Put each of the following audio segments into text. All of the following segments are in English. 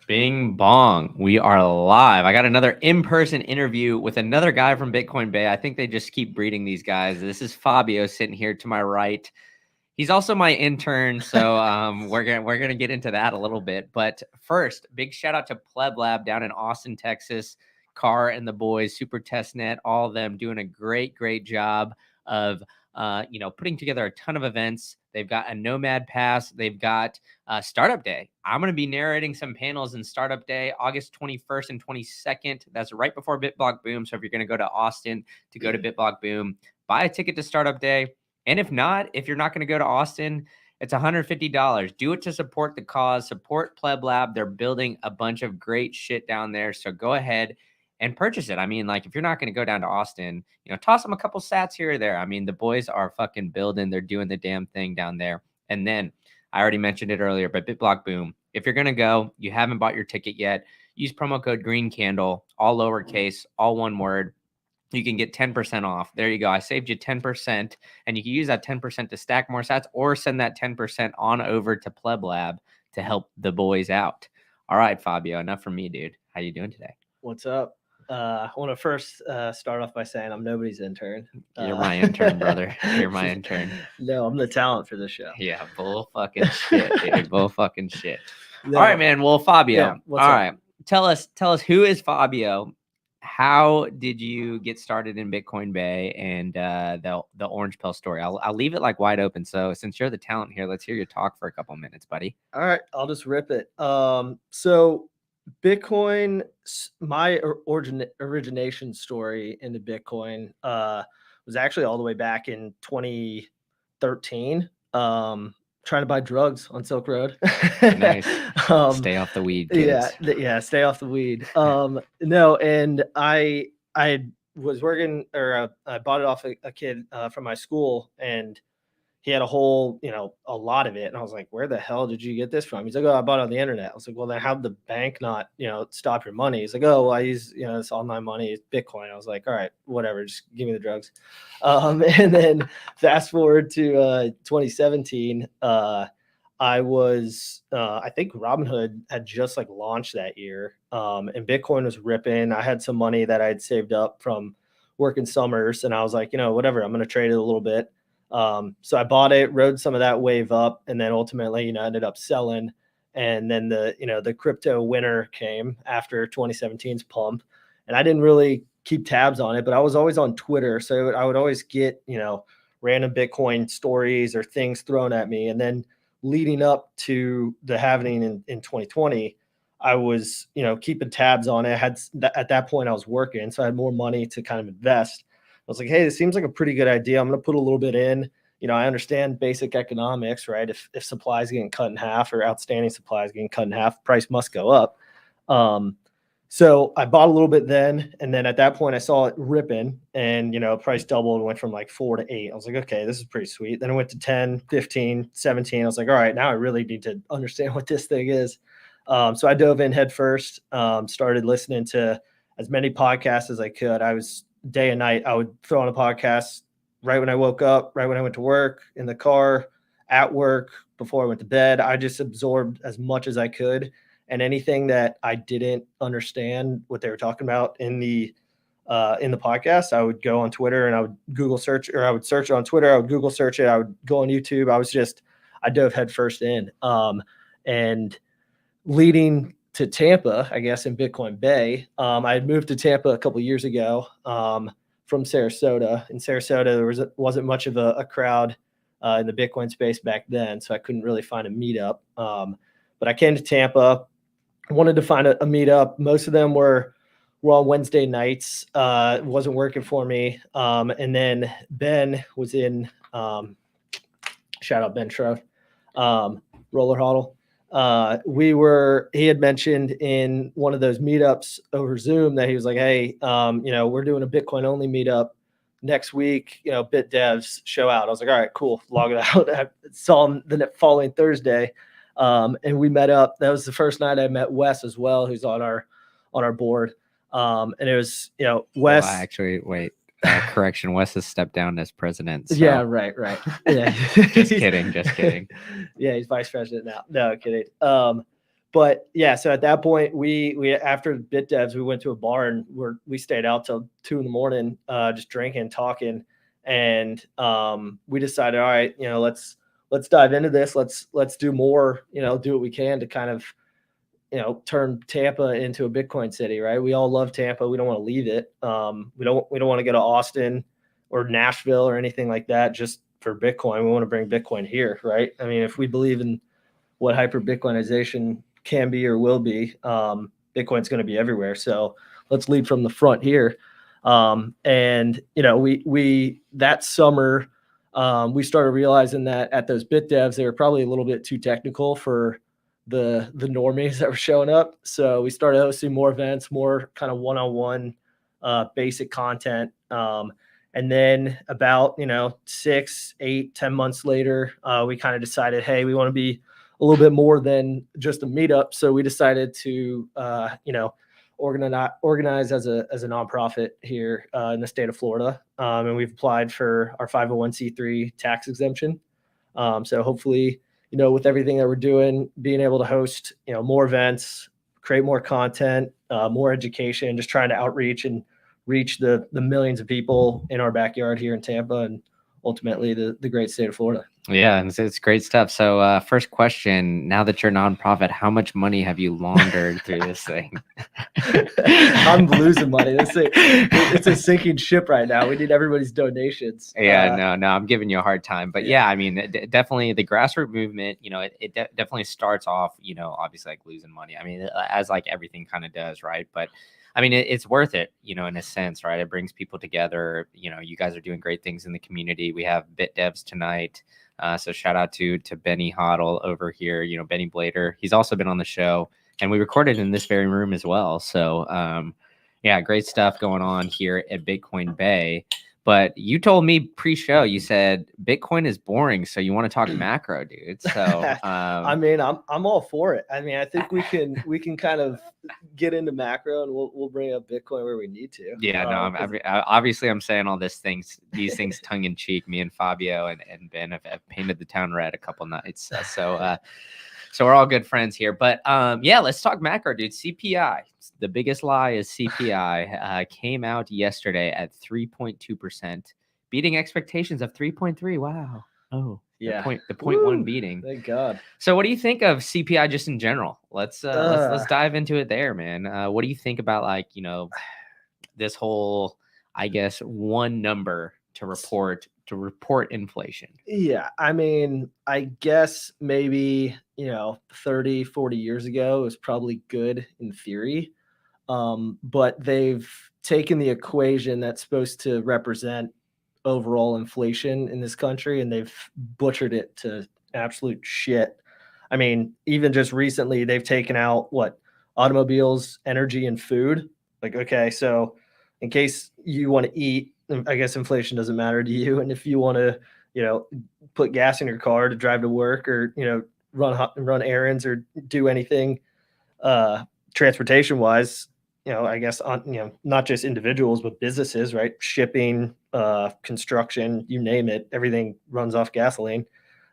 Bing bong. We are live. I got another in-person interview with another guy from Bitcoin Bay. I think they just keep breeding these guys. This is Fabio sitting here to my right. He's also my intern, so we're gonna get into that a little bit. But first, big shout out to Pleb Lab down in Austin, Texas. Carr and the boys, Super Testnet, all of them doing a great job of putting together a ton of events. They've got a Nomad Pass. They've got Startup Day. I'm going to be narrating some panels in Startup Day, August 21st and 22nd. That's right before BitBlock Boom. So if you're going to go to Austin to go to BitBlock Boom, buy a ticket to Startup Day. And if you're not going to go to Austin, it's $150. Do it to support the cause, support Pleb Lab. They're building a bunch of great shit down there. So go ahead and purchase it. I mean, like, if you're not going to go down to Austin, toss them a couple sats here or there. I mean, the boys are fucking building. They're doing the damn thing down there. And then I already mentioned it earlier, but BitBlock Boom, if you're going to go, you haven't bought your ticket yet, use promo code Green Candle, all lowercase, all one word. You can get 10% off. There you go. I saved you 10%, and you can use that 10% to stack more sats or send that 10% on over to Pleb Lab to help the boys out. All right, Fabio, enough from me, dude. How you doing today? What's up? I want to first start off by saying I'm nobody's intern. You're my intern, brother. You're my intern. No, I'm the talent for this show. Yeah, bull fucking shit, dude. Bull fucking shit. No. All right, man. Well, Fabio. Yeah, all right. Tell us who is Fabio? How did you get started in Bitcoin Bay and the Orange Pill story? I'll leave it like wide open. So since you're the talent here, let's hear you talk for a couple minutes, buddy. All right, I'll just rip it. So Bitcoin, my origination story into Bitcoin was actually all the way back in 2013. Trying to buy drugs on Silk Road. Nice. Stay off the weed, kids. Yeah, stay off the weed. No, and I was working, or I bought it off a kid from my school, and he had a whole, a lot of it. And I was like, where the hell did you get this from? He's like, oh, I bought it on the internet. I was like, well, then how'd the bank not, stop your money? He's like, oh, well, I use, this online money, it's Bitcoin. I was like, all right, whatever, just give me the drugs. And then fast forward to 2017, I was, I think Robinhood had just like launched that year, and Bitcoin was ripping. I had some money that I had saved up from working summers, and I was like, whatever, I'm going to trade it a little bit. So I bought it, rode some of that wave up, and then ultimately, ended up selling. And then the crypto winter came after 2017's pump, and I didn't really keep tabs on it, but I was always on Twitter. So I would always get, random Bitcoin stories or things thrown at me. And then leading up to the halving in 2020, I was, keeping tabs on it. At that point I was working, so I had more money to kind of invest. I was like, hey, this seems like a pretty good idea. I'm going to put a little bit in. I understand basic economics, right? If supply is getting cut in half or outstanding supply is getting cut in half, price must go up. So I bought a little bit then. And then at that point I saw it ripping, and, price doubled and went from like 4 to 8. I was like, okay, this is pretty sweet. Then it went to 10, 15, 17. I was like, all right, now I really need to understand what this thing is. So I dove in head first, started listening to as many podcasts as I could. I was day and night, I would throw on a podcast right when I woke up, right when I went to work, in the car, at work, before I went to bed. I just absorbed as much as I could. And anything that I didn't understand what they were talking about in the podcast, I would go on Twitter and I would Google search, or I would search it on Twitter. I would Google search it. I would go on YouTube. I dove head first in. And leading to Tampa, I guess, in Bitcoin Bay. I had moved to Tampa a couple of years ago from Sarasota. In Sarasota, there wasn't much of a crowd in the Bitcoin space back then, so I couldn't really find a meetup. But I came to Tampa, wanted to find a meetup. Most of them were on Wednesday nights. It wasn't working for me. And then Ben was in, shout out Ben Shrove, Roller Huddle. He had mentioned in one of those meetups over Zoom that he was like, hey, we're doing a Bitcoin only meetup next week, Bit Devs show out. I was like, all right, cool. Log it out. I saw him the following Thursday. And we met up. That was the first night I met Wes as well, who's on our board. And it was, Wes. Well, actually, wait. Correction, Wes has stepped down as president. So. Yeah, right. Yeah. Just kidding. Yeah, he's vice president now. No, kidding. But yeah, so at that point, we after bit devs, we went to a bar and we stayed out till 2 a.m, just drinking, talking, and we decided, all right, let's dive into this. Let's do more, do what we can to kind of, turn Tampa into a Bitcoin city, right? We all love Tampa. We don't want to leave it. We don't want to go to Austin or Nashville or anything like that just for Bitcoin. We want to bring Bitcoin here, right? I mean, if we believe in what hyper Bitcoinization can be or will be, Bitcoin's going to be everywhere. So let's lead from the front here. And we that summer, we started realizing that at those bit devs, they were probably a little bit too technical for the normies that were showing up. So we started hosting more events, more kind of one-on-one basic content. And then about 6, 8, 10 months later, we kind of decided, hey, we want to be a little bit more than just a meetup. So we decided to organize as a nonprofit here in the state of Florida, and we've applied for our 501c3 tax exemption. So hopefully, with everything that we're doing, being able to host more events, create more content, more education, just trying to outreach and reach the millions of people in our backyard here in Tampa and ultimately the great state of Florida. Yeah, and it's great stuff. So first question, now that you're a nonprofit, how much money have you laundered through this thing? I'm losing money. It's a sinking ship right now. We need everybody's donations. Yeah, no, I'm giving you a hard time. But yeah, I mean, definitely the grassroots movement, it definitely starts off, obviously like losing money. I mean, as like everything kind of does, right? But I mean, it's worth it, in a sense, right? It brings people together. You guys are doing great things in the community. We have Bit Devs tonight. So shout out to Benny Hoddle over here, Benny Blader. He's also been on the show, and we recorded in this very room as well. So yeah, great stuff going on here at Bitcoin Bay. But you told me pre-show, you said Bitcoin is boring, so you want to talk macro, dude. So I mean, I'm all for it. I mean, I think we can kind of get into macro, and we'll bring up Bitcoin where we need to. Yeah, no, obviously I'm saying all these things tongue in cheek. Me and Fabio and Ben have painted the town red a couple nights. So we're all good friends here. But yeah, let's talk macro, dude. CPI. The biggest lie is CPI came out yesterday at 3.2%, beating expectations of 3.3. Wow. Oh, yeah. The 0.1 beating. Thank God. So what do you think of CPI just in general? Let's dive into it there, man. What do you think about this whole, I guess, one number to report inflation? Yeah, I mean, I guess maybe 30, 40 years ago it was probably good in theory, but they've taken the equation that's supposed to represent overall inflation in this country and they've butchered it to absolute shit. I mean, even just recently they've taken out automobiles, energy, and food. Like, okay, so in case you want to eat, I guess inflation doesn't matter to you. And if you want to, put gas in your car to drive to work or, run errands or do anything transportation wise, I guess on, not just individuals, but businesses, right? Shipping, construction, you name it, everything runs off gasoline.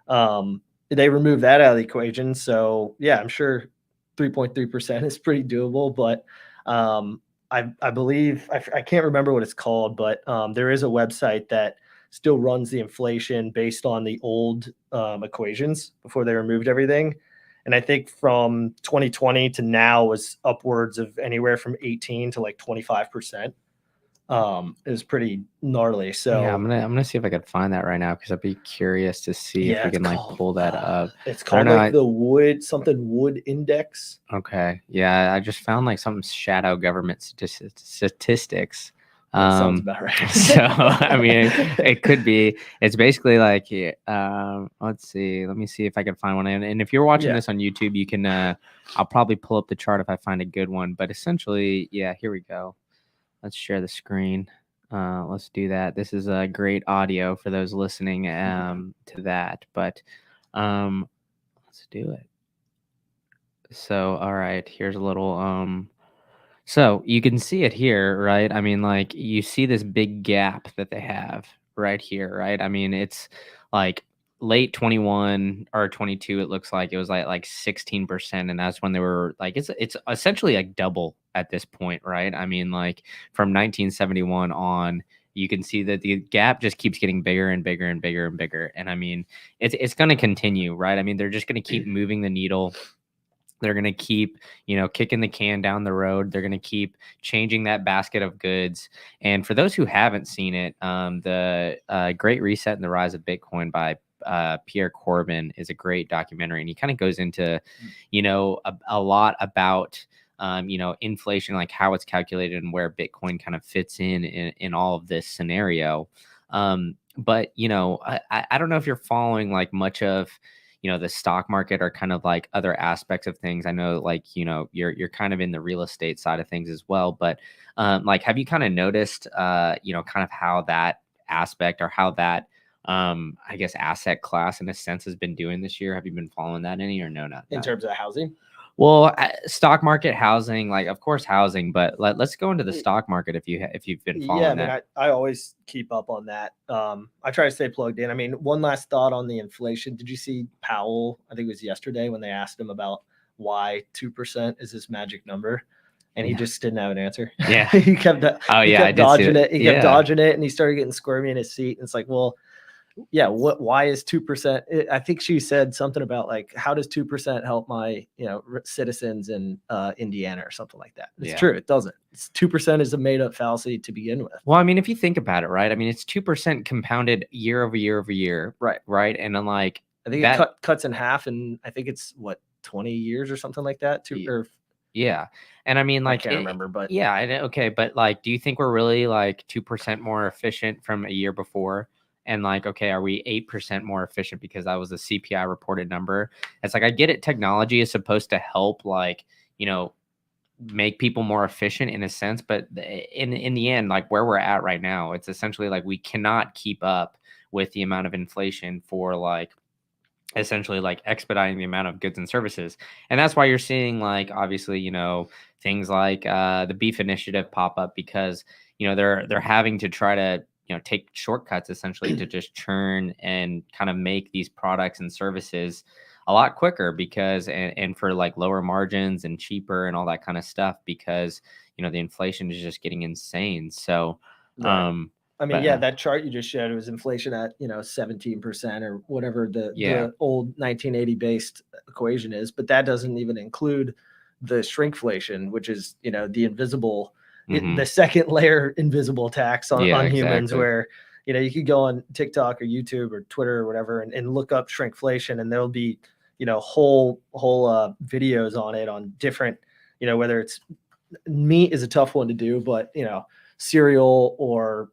They remove that out of the equation. So yeah, I'm sure 3.3% is pretty doable, but I believe, I can't remember what it's called, but there is a website that still runs the inflation based on the old equations before they removed everything. And I think from 2020 to now was upwards of anywhere from 18 to 25%. It was pretty gnarly. So yeah, I'm gonna see if I can find that right now because I'd be curious to see if we can pull that up. It's called the wood index. Okay, yeah, I just found some shadow government statistics. That sounds about right. So I mean, it could be. It's basically let's see. Let me see if I can find one. And if you're watching this on YouTube, you can. I'll probably pull up the chart if I find a good one. But essentially, yeah, here we go. Let's share the screen. Let's do that. This is a great audio for those listening to that. But let's do it. So, all right, here's a little so you can see it here, right? I mean, you see this big gap that they have right here, right? I mean, it's late 21 or 22, it looks like it was like 16%, and that's when they were like it's essentially like double at this point, right? I mean, like from 1971 on, you can see that the gap just keeps getting bigger and bigger and bigger and bigger. And I mean, it's going to continue, right? I mean, they're just going to keep moving the needle. They're going to keep, kicking the can down the road. They're going to keep changing that basket of goods. And for those who haven't seen it, the Great Reset and the Rise of Bitcoin by Pierre Corbin is a great documentary. And he kind of goes into, a lot about, inflation, like how it's calculated and where Bitcoin kind of fits in all of this scenario. But, I don't know if you're following like much of, the stock market or kind of like other aspects of things. I know like, you're kind of in the real estate side of things as well, but like, have you kind of noticed, kind of how that aspect or how that, I guess, asset class in a sense has been doing this year? Have you been following that any or no, not in terms of housing? Well, stock market, housing, like of course housing, but let's go into the stock market if you've been following Yeah, I mean, that. I always keep up on that. I try to stay plugged in. I mean, one last thought on the inflation. Did you see Powell? I think it was yesterday when they asked him about why 2% is this magic number, and he just didn't have an answer. Yeah. he kept dodging it. He kept dodging it, and he started getting squirmy in his seat. And it's like, well, yeah, why is 2%? I think she said something about like, how does 2% help my citizens in Indiana or something like that. It's true, it doesn't. 2% is a made up fallacy to begin with. Well, I mean, if you think about it, right, I mean, it's 2% compounded year over year over year, right, and then like I think it cuts in half, and I think it's what, 20 years or something like that. Yeah, and I mean, like, I can't remember, but yeah, okay, but like, do you think we're really like 2% more efficient from a year before? And like, okay, are we 8% more efficient because that was a CPI reported number? It's like, I get it. Technology is supposed to help, like, make people more efficient in a sense, but in the end, like where we're at right now, it's essentially like we cannot keep up with the amount of inflation for like essentially like expediting the amount of goods and services. And that's why you're seeing like obviously, things like the beef initiative pop up, because they're having to try to take shortcuts essentially to just churn and kind of make these products and services a lot quicker, because and for like lower margins and cheaper and all that kind of stuff, because the inflation is just getting insane. So I mean, that chart you just showed, it was inflation at 17% or whatever the old 1980 based equation is, but that doesn't even include the shrinkflation, which is the invisible, the second layer invisible tax on humans, where you could go on TikTok or YouTube or Twitter or whatever and look up shrinkflation, and there'll be whole videos on it, on different whether it's meat is a tough one to do, but cereal or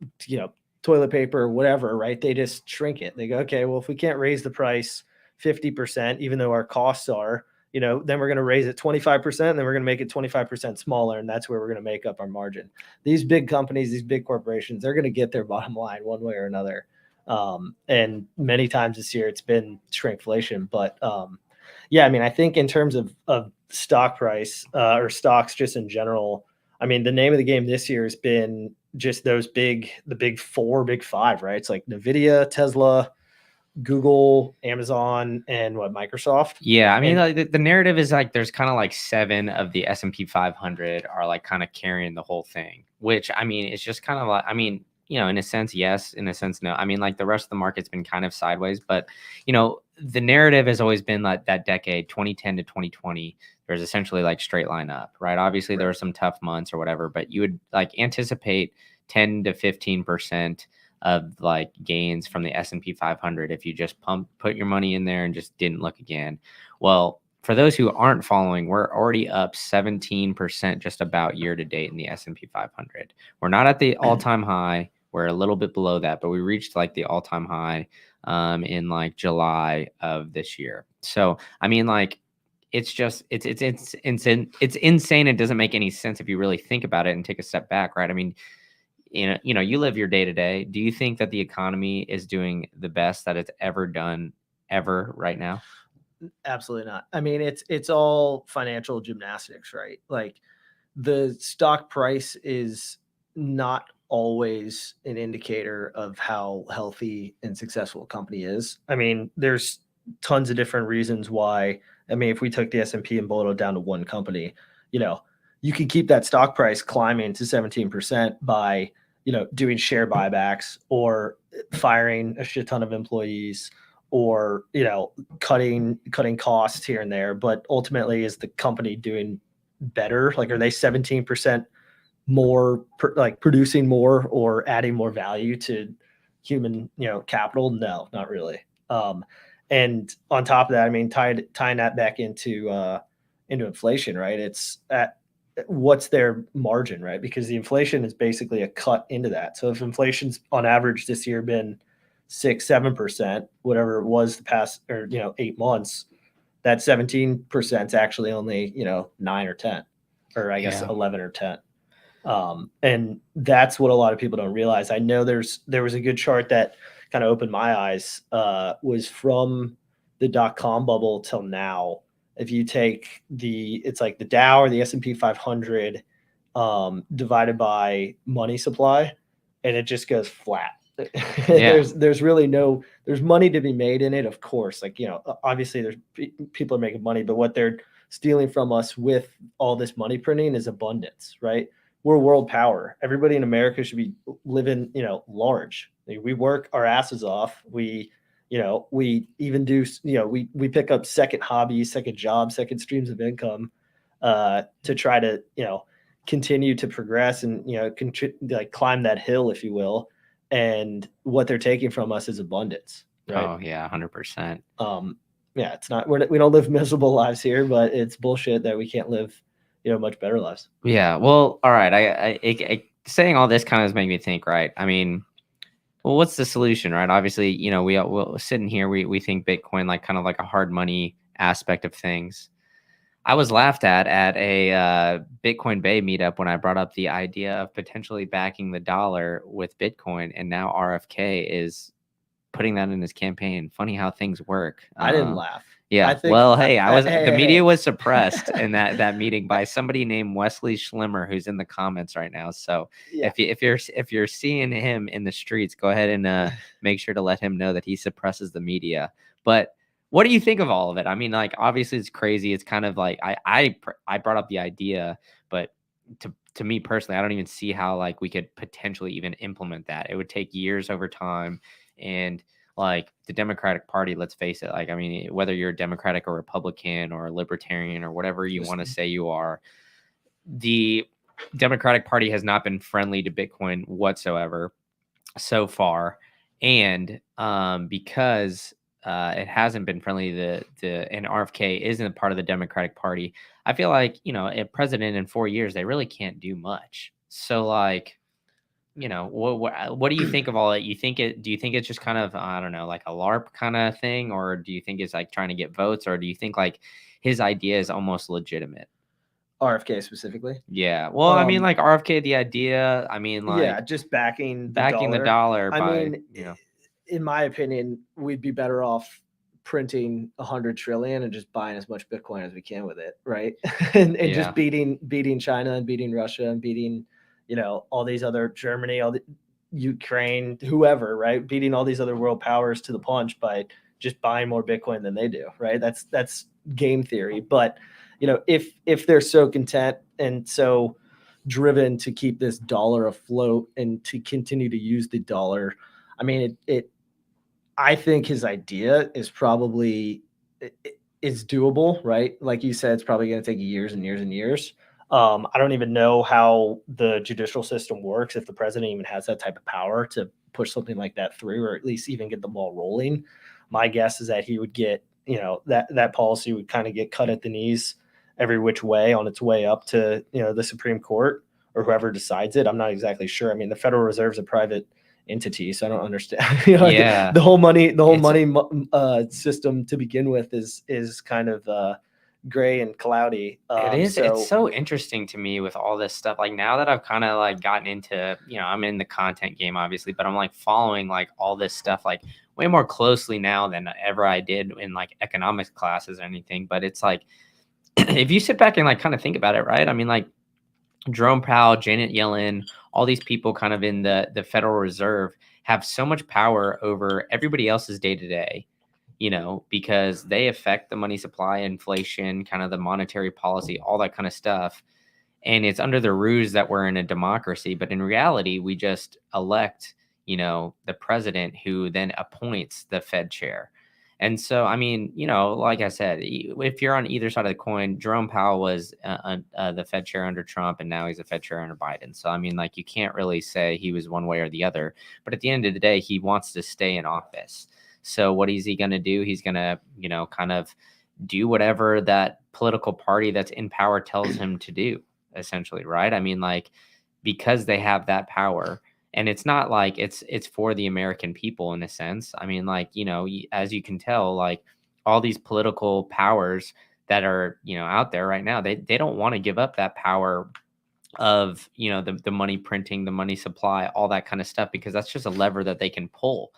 toilet paper or whatever, right? They just shrink it. They go, okay, well, if we can't raise the price 50%, even though our costs are, then we're going to raise it 25%, and then we're going to make it 25% smaller, and that's where we're going to make up our margin. These big companies, these big corporations, they're going to get their bottom line one way or another. And many times this year it's been shrinkflation. But yeah, I mean, I think in terms of stock price or stocks just in general, I mean, the name of the game this year has been just the big four, big five, right? It's like NVIDIA, Tesla, Google, Amazon, and Microsoft. Yeah, I mean, like, the narrative is like there's kind of like 7 of the S&P 500 are like kind of carrying the whole thing, which I mean, it's just kind of like, I mean, in a sense, yes, in a sense, no. I mean, like the rest of the market's been kind of sideways, but the narrative has always been like that decade, 2010 to 2020, there's essentially like straight line up, right? Obviously, there were some tough months or whatever, but you would like anticipate 10 to 15% of like gains from the S&P 500 if you just put your money in there and just didn't look again. Well, for those who aren't following, we're already up 17% just about year to date in the S&P 500. We're not at the all-time high. We're a little bit below that, but we reached like the all-time high in like July of this year. So, I mean, like, it's just, it's insane. It doesn't make any sense if you really think about it and take a step back, right? I mean, you live your day to day. Do you think that the economy is doing the best that it's ever done ever right now? Absolutely not. I mean, it's all financial gymnastics, right? Like the stock price is not always an indicator of how healthy and successful a company is. I mean, there's tons of different reasons why. I mean, if we took the S&P and boiled it down to one company, you know, you could keep that stock price climbing to 17% by, you know, doing share buybacks or firing a shit ton of employees or, you know, cutting costs here and there. But ultimately, is the company doing better? Like, are they 17% more like producing more or adding more value to human, you know, capital? No, not really. And on top of that, I mean, tying that back into inflation, right? It's at what's their margin, right? Because the inflation is basically a cut into that. So if inflation's on average this year been 6-7%, whatever it was the past, or, you know, 8 months, that 17% is actually only, you know, 9 or 10, or I guess 11 or 10. And that's what a lot of people don't realize. I know there was a good chart that kind of opened my eyes, was from the .com bubble till now. If you take it's like the Dow or the S&P 500 divided by money supply, and it just goes flat. Yeah. There's really there's money to be made in it, of course. Like, you know, obviously there's people are making money, but what they're stealing from us with all this money printing is abundance, right? We're world power. Everybody in America should be living, you know, large. We work our asses off. We even do, you know, we pick up second hobbies, second jobs, second streams of income, to try to, you know, continue to progress and, you know, like climb that hill, if you will. And what they're taking from us is abundance. Right? Oh yeah, 100%. Yeah, it's not, we don't live miserable lives here, but it's bullshit that we can't live, you know, much better lives. Yeah. Well, all right. I saying all this kind of made me think, right? I mean, well, what's the solution, right? Obviously, you know, we're sitting here, we think Bitcoin like kind of like a hard money aspect of things. I was laughed at a Bitcoin Bay meetup when I brought up the idea of potentially backing the dollar with Bitcoin, and now RFK is putting that in his campaign. Funny how things work. I didn't laugh. Yeah. I think, well, hey, the media hey. was suppressed in that meeting by somebody named Wesley Schlimmer, who's in the comments right now. So Yeah. if you're seeing him in the streets, go ahead and make sure to let him know that he suppresses the media. But what do you think of all of it? I mean, like, obviously it's crazy. It's kind of like I brought up the idea, but to me personally, I don't even see how like we could potentially even implement that. It would take years over time. And like the Democratic Party, let's face it, like, I mean, whether you're a Democratic or Republican or a Libertarian or whatever you want to say you are, the Democratic Party has not been friendly to Bitcoin whatsoever so far. And because it hasn't been friendly, and RFK isn't a part of the Democratic Party, I feel like, you know, a president in 4 years, they really can't do much. So like, you know, what do you think of all that? Do you think it's just kind of, I don't know, like a LARP kind of thing, or do you think it's like trying to get votes, or do you think like his idea is almost legitimate? RFK specifically? Yeah. Well, I mean, like RFK, the idea, I mean, like, yeah, just backing the dollar I by, mean, you know, in my opinion, we'd be better off printing 100 trillion and just buying as much Bitcoin as we can with it, right? and Yeah. just beating China and beating Russia and beating, you know, all these other, Germany, all the Ukraine, whoever, right? Beating all these other world powers to the punch by just buying more Bitcoin than they do, right? That's game theory. But, you know, if they're so content and so driven to keep this dollar afloat and to continue to use the dollar, I mean, I think his idea is probably it's doable, right? Like you said, it's probably going to take years and years and years. I don't even know how the judicial system works, if the president even has that type of power to push something like that through, or at least even get the ball rolling. My guess is that he would get, you know, that policy would kind of get cut at the knees every which way on its way up to, you know, the Supreme Court or whoever decides it. I'm not exactly sure. I mean, the Federal Reserve is a private entity, so I don't understand. You know, yeah, the whole money system to begin with is kind of gray and cloudy. it is. So, It's so interesting to me with all this stuff. Like now that I've kind of like gotten into, you know, I'm in the content game, obviously, but I'm like following like all this stuff like way more closely now than ever I did in like economics classes or anything. But it's like, if you sit back and like kind of think about it, right? I mean, like Jerome Powell, Janet Yellen, all these people kind of in the Federal Reserve have so much power over everybody else's day to day, because they affect the money supply, inflation, kind of the monetary policy, all that kind of stuff. And it's under the ruse that we're in a democracy, but in reality, we just elect, the president who then appoints the Fed chair. And so, I mean, like I said, if you're on either side of the coin, Jerome Powell was the Fed chair under Trump, and now he's a Fed chair under Biden. So, I mean, like, you can't really say he was one way or the other. But at the end of the day, he wants to stay in office. So what is he going to do? He's going to, kind of do whatever that political party that's in power tells him to do, essentially, right? I mean, like, because they have that power. And it's not like it's for the American people in a sense. I mean, like, as you can tell, like, all these political powers that are, out there right now, they don't want to give up that power of, the money printing, the money supply, all that kind of stuff, because that's just a lever that they can pull.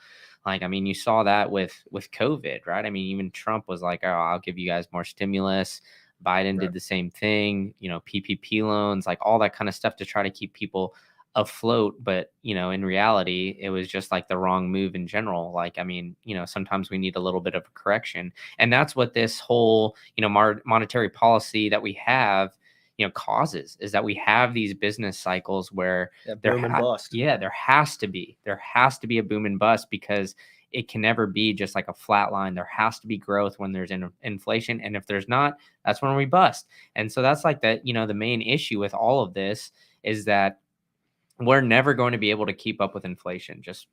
Like, I mean, you saw that with COVID, right? I mean, even Trump was like, oh, I'll give you guys more stimulus. Biden did the same thing, PPP loans, like all that kind of stuff to try to keep people afloat. But, in reality, it was just like the wrong move in general. Like, I mean, sometimes we need a little bit of a correction. And that's what this whole, monetary policy that we have, causes, is that we have these business cycles where boom and bust. there has to be a boom and bust, because it can never be just like a flat line. There has to be growth when there's inflation. And if there's not, that's when we bust. And so that's like the main issue with all of this is that we're never going to be able to keep up with inflation, just,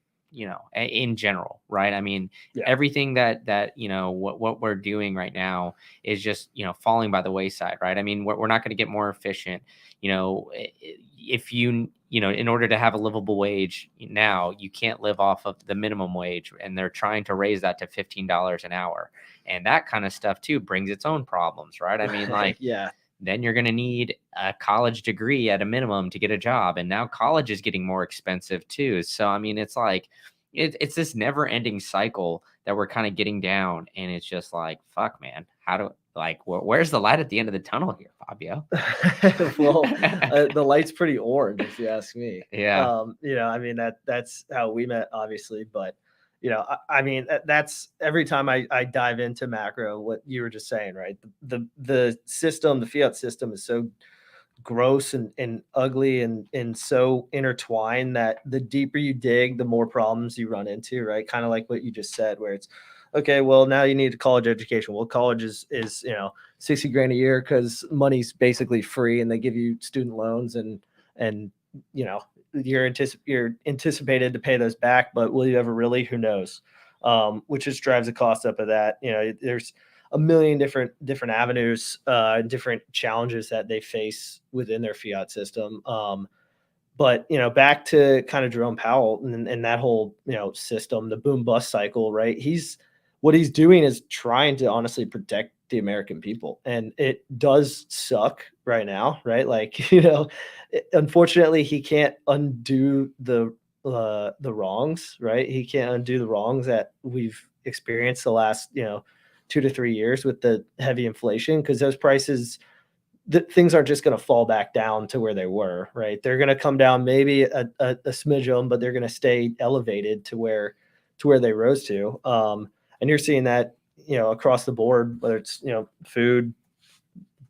in general, right? I mean, everything that what we're doing right now is just, falling by the wayside, right? I mean, we're not going to get more efficient. If in order to have a livable wage now, you can't live off of the minimum wage, and they're trying to raise that to $15 an hour. And that kind of stuff too brings its own problems, right? I mean, like, then you're going to need a college degree at a minimum to get a job. And now college is getting more expensive too. So, I mean, it's like, it's this never ending cycle that we're kind of getting down. And it's just like, fuck, man, where's the light at the end of the tunnel here, Fabio? Well, the light's pretty orange, if you ask me. Yeah. I mean, that's how we met, obviously. But, I mean, that's every time I dive into macro, what you were just saying, right? The system, the fiat system is so gross and ugly and so intertwined that the deeper you dig, the more problems you run into, right? Kind of like what you just said, where it's, okay, well, now you need a college education. Well, college is 60 grand a year because money's basically free, and they give you student loans, and you're anticipated to pay those back, but will you ever really? Who knows? Which just drives the cost up of that. There's a million different avenues, different challenges that they face within their fiat system. But back to kind of Jerome Powell and that whole system, the boom bust cycle, right? What he's doing is trying to honestly protect the American people, and it does suck right now, right? Like, unfortunately, he can't undo the wrongs, right? He can't undo the wrongs that we've experienced the last 2 to 3 years with the heavy inflation, because those prices, things aren't just going to fall back down to where they were, right? They're going to come down maybe a smidge of them, but they're going to stay elevated to where they rose to. And you're seeing that, across the board, whether it's, food,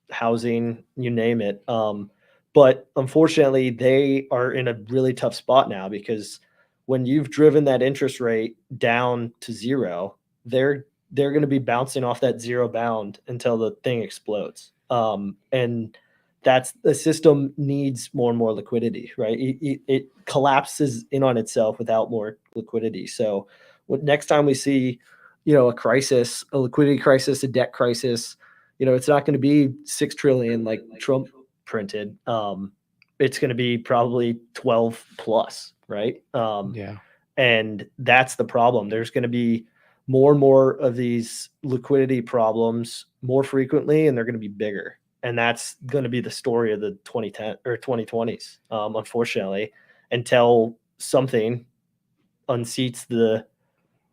housing, you name it. But unfortunately, they are in a really tough spot now, because when you've driven that interest rate down to zero, they're going to be bouncing off that zero bound until the thing explodes. And that's, the system needs more and more liquidity, right? It collapses in on itself without more liquidity. So next time we see, a crisis, a liquidity crisis, a debt crisis, it's not going to be 6 trillion like Trump printed. It's going to be probably 12 plus, right? And that's the problem. There's going to be more and more of these liquidity problems more frequently, and they're going to be bigger. And that's going to be the story of the 2010 or 2020s, unfortunately, until something unseats the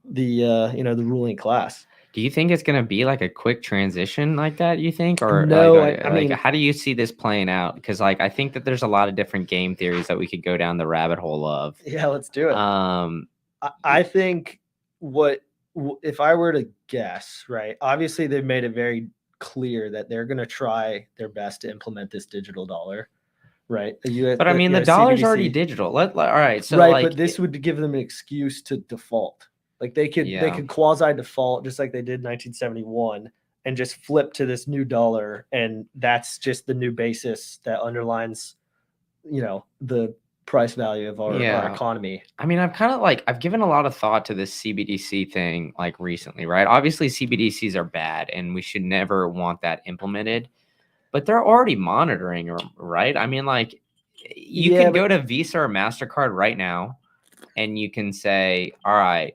ruling class. Do you think it's going to be like a quick transition like that, you think? Or No, like, I mean, how do you see this playing out? Because like I think that there's a lot of different game theories that we could go down the rabbit hole of. yeah, let's do it. Um, I think if I were to guess, right? Obviously, they've made it very clear that they're going to try their best to implement this digital dollar, right? but I mean, the dollar's already digital. All right, so right, like, but this would give them an excuse to default. Like they yeah. could quasi default just like they did in 1971 and just flip to this new dollar, and that's just the new basis that underlines, the price value of our economy. I mean, I've given a lot of thought to this CBDC thing like recently, right? Obviously, CBDCs are bad and we should never want that implemented, but they're already monitoring, right? I mean, like, you can go to Visa or MasterCard right now and you can say, all right,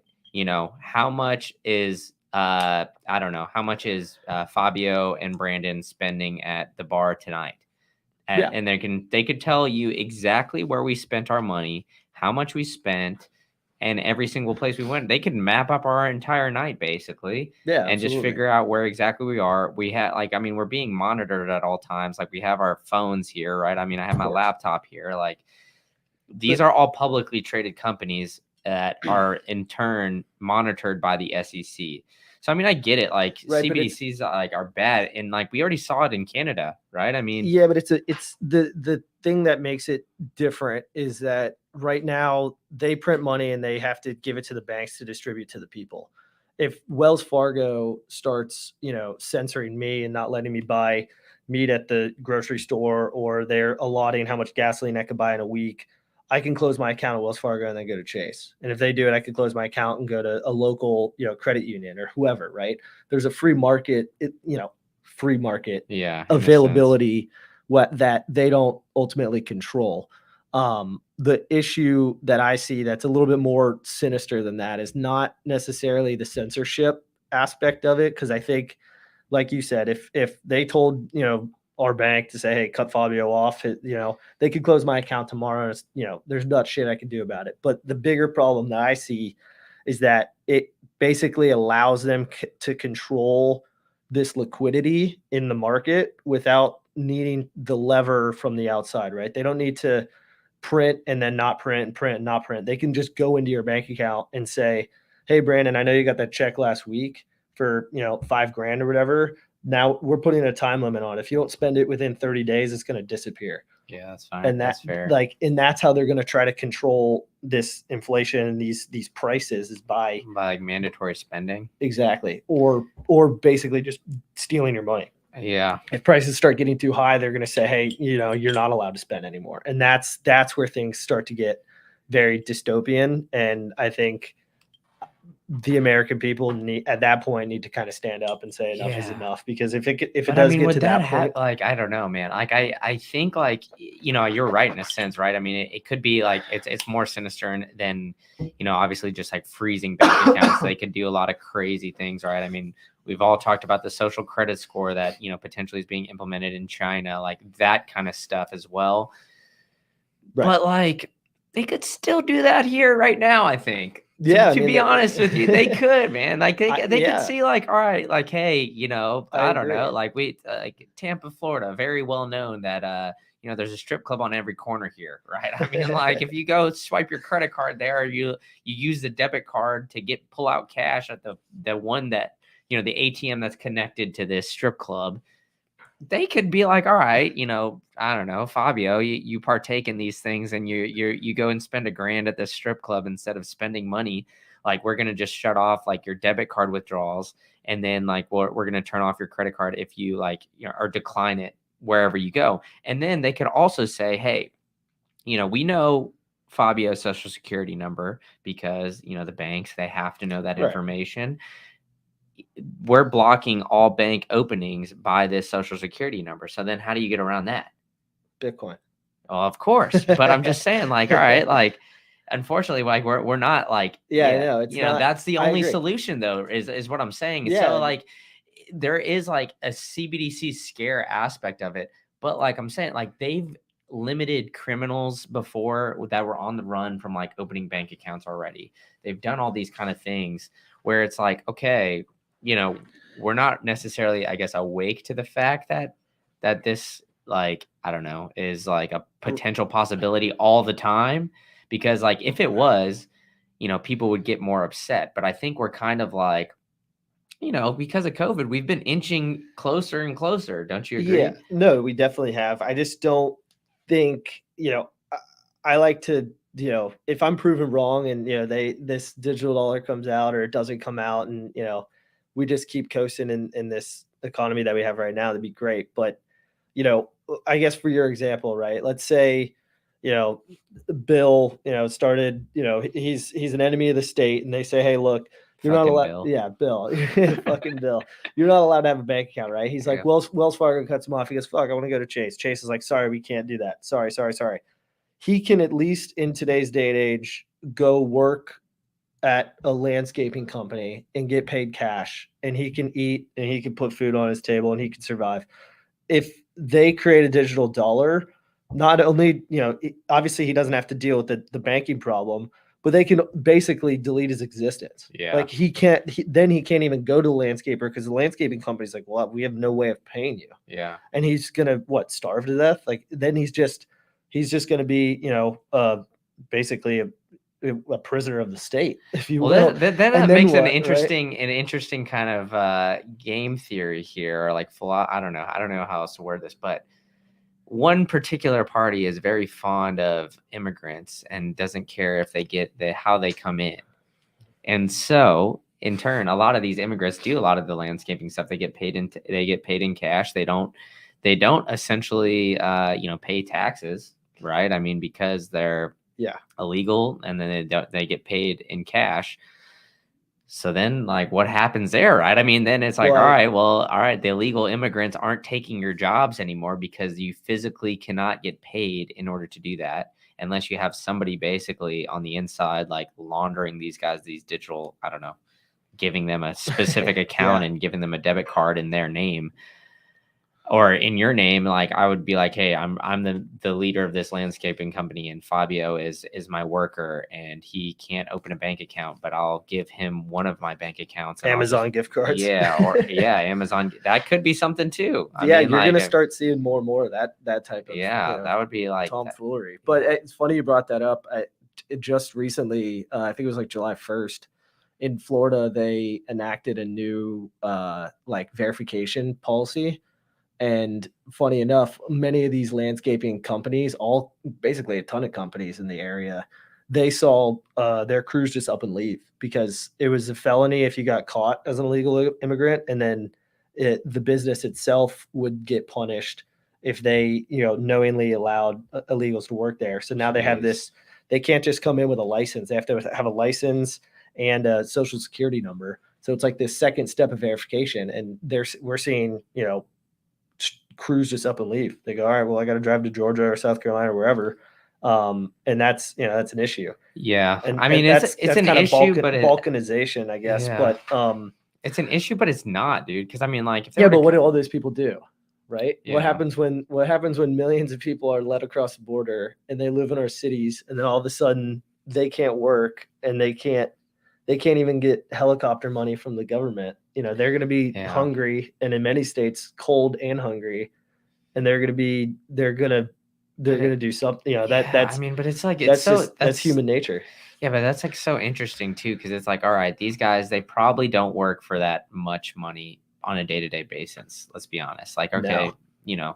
how much is, I don't know, how much is Fabio and Brandon spending at the bar tonight? And they could tell you exactly where we spent our money, how much we spent, and every single place we went. They could map up our entire night basically, and just figure out where exactly we are. We had we're being monitored at all times. Like we have our phones here, right? I mean, I have my laptop here. Like these are all publicly traded companies that are in turn monitored by the SEC. So I mean, I get it. Like CBDCs are bad, and like we already saw it in Canada, right? I mean, yeah, but it's the thing that makes it different is that right now they print money and they have to give it to the banks to distribute to the people. If Wells Fargo starts, censoring me and not letting me buy meat at the grocery store, or they're allotting how much gasoline I could buy in a week, I can close my account at Wells Fargo and then go to Chase. And if they do it, I could close my account and go to a local, credit union or whoever, right? There's a free market, availability that they don't ultimately control. The issue that I see that's a little bit more sinister than that is not necessarily the censorship aspect of it. Cause I think, like you said, if they told, our bank to say, hey, cut Fabio off, they could close my account tomorrow. And there's not shit I can do about it. But the bigger problem that I see is that it basically allows them to control this liquidity in the market without needing the lever from the outside, right? They don't need to print and then not print and print and not print. They can just go into your bank account and say, hey, Brandon, I know you got that check last week for, $5,000 or whatever. Now we're putting a time limit on it. If you don't spend it within 30 days, it's going to disappear. Yeah, that's fine. And that's fair. And that's how they're going to try to control this inflation and these prices is by like mandatory spending. Exactly. Or basically just stealing your money. Yeah. If prices start getting too high, they're going to say, hey, you're not allowed to spend anymore. And that's where things start to get very dystopian. And I think the American people at that point need to kind of stand up and say enough is enough, because if it does get to that point, like, I don't know, man. Like I think like, you're right in a sense, right? I mean, it could be like, it's more sinister than, obviously just like freezing bank accounts. They could do a lot of crazy things, right? I mean, we've all talked about the social credit score that, potentially is being implemented in China, like that kind of stuff as well. Right. But like, they could still do that here right now, I think. To be honest with you, they could, man. Like they could see like, all right, like, hey, I don't know, like like Tampa, Florida, very well known that there's a strip club on every corner here, right? I mean, like if you go swipe your credit card there, you use the debit card to pull out cash at the one that the ATM that's connected to this strip club. They could be like, all right, I don't know, Fabio, you partake in these things and you go and spend $1,000 at this strip club instead of spending money. Like we're going to just shut off like your debit card withdrawals. And then like, we're going to turn off your credit card if you like, or decline it wherever you go. And then they could also say, hey, we know Fabio's social security number because, the banks, they have to know that information. We're blocking all bank openings by this social security number. So then how do you get around that? Bitcoin. Oh, of course. But I'm just saying, like, all right, like, unfortunately, like we're not like, that's the only solution though, is what I'm saying. Yeah. So like there is like a CBDC scare aspect of it. But like I'm saying, like they've limited criminals before that were on the run from like opening bank accounts already. They've done all these kind of things where it's like, okay, you know, we're not necessarily, I guess, awake to the fact that this, like, I don't know, is like a potential possibility all the time. Because like if it was, people would get more upset. But I think we're kind of like, because of COVID, we've been inching closer and closer. Don't you agree? Yeah, no, we definitely have. I just don't think, I like to, if I'm proven wrong and, this digital dollar comes out or it doesn't come out and, we just keep coasting in this economy that we have right now, that'd be great. But, I guess for your example, right, let's say, Bill, started, he's an enemy of the state and they say, hey, look, you're not Fucking allowed. Bill. Yeah, Bill, fucking Bill. You're not allowed to have a bank account, right? He's like, Yeah. Wells Fargo cuts him off. He goes, fuck, I want to go to Chase. Chase is like, sorry, we can't do that. Sorry. He can at least in today's day and age go work at a landscaping company and get paid cash, and he can eat and he can put food on his table and he can survive. If they create a digital dollar, not only, obviously he doesn't have to deal with the banking problem, but they can basically delete his existence. Yeah. Like he can't, then he can't even go to the landscaper because the landscaping company's like, well, we have no way of paying you. Yeah. And he's going to starve to death. Like then he's just going to be, basically a prisoner of the state, if you will. That makes an interesting kind of game theory here, or like I don't know how else to word this, but one particular party is very fond of immigrants and doesn't care if they get how they come in, and so in turn, a lot of these immigrants do a lot of the landscaping stuff. They get paid in cash. They don't essentially pay taxes, right? I mean, because they're illegal, and then they get paid in cash. So then, like, what happens there, right? I mean, then it's like, all right, the illegal immigrants aren't taking your jobs anymore because you physically cannot get paid in order to do that unless you have somebody basically on the inside, like laundering these guys, these digital, I don't know, giving them a specific account and giving them a debit card in their name. Or in your name, like I would be like, hey, I'm the leader of this landscaping company, and Fabio is my worker, and he can't open a bank account, but I'll give him one of my bank accounts. Amazon gift cards. Yeah, Amazon. That could be something too. I mean, you're gonna start seeing more and more of that type of that would be like tomfoolery. But it's funny you brought that up. Just recently, I think it was like July 1st, in Florida, they enacted a new like verification policy. And funny enough, many of these landscaping companies, basically a ton of companies in the area, they saw their crews just up and leave because it was a felony if you got caught as an illegal immigrant, and then the business itself would get punished if they knowingly allowed illegals to work there. So now they have this. They can't just come in with a license. They have to have a license and a social security number. So it's like this second step of verification, and we're seeing crews just up and leave. They go, all right, well, I got to drive to Georgia or South Carolina or wherever. And that's an issue. Yeah. And I mean, it's an kind issue, but balkanization, I guess. Yeah. But it's an issue, but it's not, dude. Cause I mean, like, but what do all those people do? Right. Yeah. What happens when millions of people are led across the border and they live in our cities, and then all of a sudden they can't work and they can't even get helicopter money from the government. They're going to be hungry, and in many states, cold and hungry, and they're going to do something. That's. I mean, but it's like that's human nature. Yeah, but that's like so interesting too, because it's like, all right, these guys, they probably don't work for that much money on a day-to-day basis. Let's be honest. Like, okay, $15,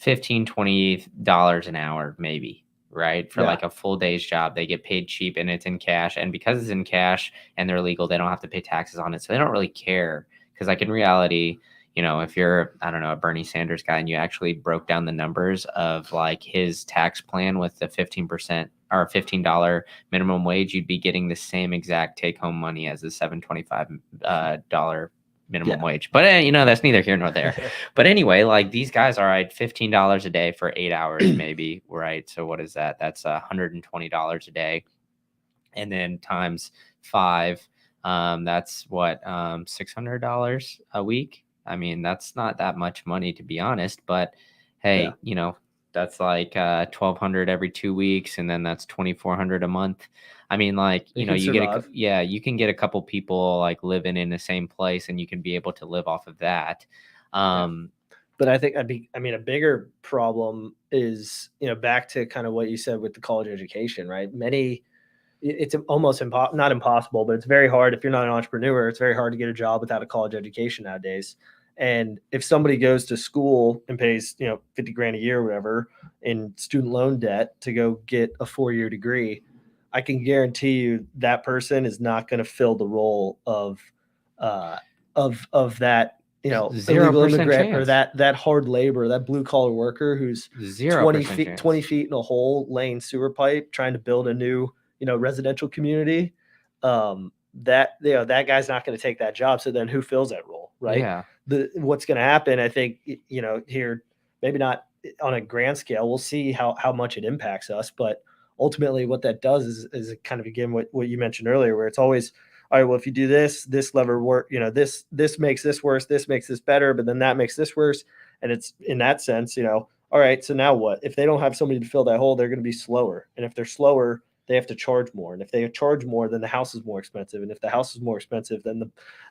$20 an hour, maybe. Right, for like a full day's job, they get paid cheap, and it's in cash. And because it's in cash and they're legal, they don't have to pay taxes on it, so they don't really care. Because like in reality, if you're, I don't know, a Bernie Sanders guy, and you actually broke down the numbers of like his tax plan with the 15% or $15 minimum wage, you'd be getting the same exact take-home money as the $725 minimum wage. But that's neither here nor there. But anyway, like these guys are right, $15 a day for 8 hours, maybe, right? So what is that? That's $120 a day, and then times 5, that's what, $600 a week. I mean, that's not that much money, to be honest. But hey, That's like 1,200 every 2 weeks, and then that's 2,400 a month. I mean, like, You you know, can you get survive. you can get a couple people like living in the same place, and you can be able to live off of that. But I think I mean, a bigger problem is, back to kind of what you said with the college education, right? It's almost not impossible, but it's very hard. If you're not an entrepreneur, it's very hard to get a job without a college education nowadays. And if somebody goes to school and pays, 50 grand a year or whatever in student loan debt to go get a 4-year degree, I can guarantee you that person is not going to fill the role uh, of that, illegal 0% immigrant, or chance. that hard labor, that blue collar worker who's 20 0% feet, chance. 20 feet in a hole, laying sewer pipe, trying to build a new, residential community. That guy's not going to take that job. So then who fills that role, right? Yeah. What's going to happen, I think, here, maybe not on a grand scale, we'll see how much it impacts us, but ultimately what that does is kind of, again, what you mentioned earlier, where it's always, all right, well, if you do this lever work, this makes this worse, this makes this better, but then that makes this worse. And it's in that sense, all right, so now what? If they don't have somebody to fill that hole, they're going to be slower. And if they're slower, they have to charge more. And if they charge more, then the house is more expensive. And if the house is more expensive, then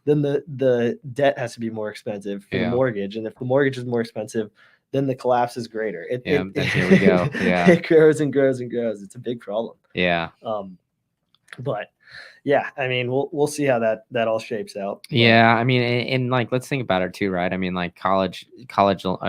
the debt has to be more expensive for the mortgage. And if the mortgage is more expensive, then the collapse is greater. Then here we go. Yeah. It grows and grows and grows. It's a big problem. Yeah. But yeah, I mean, we'll see how that all shapes out. But, yeah, I mean, and like, let's think about it too, right? I mean, like college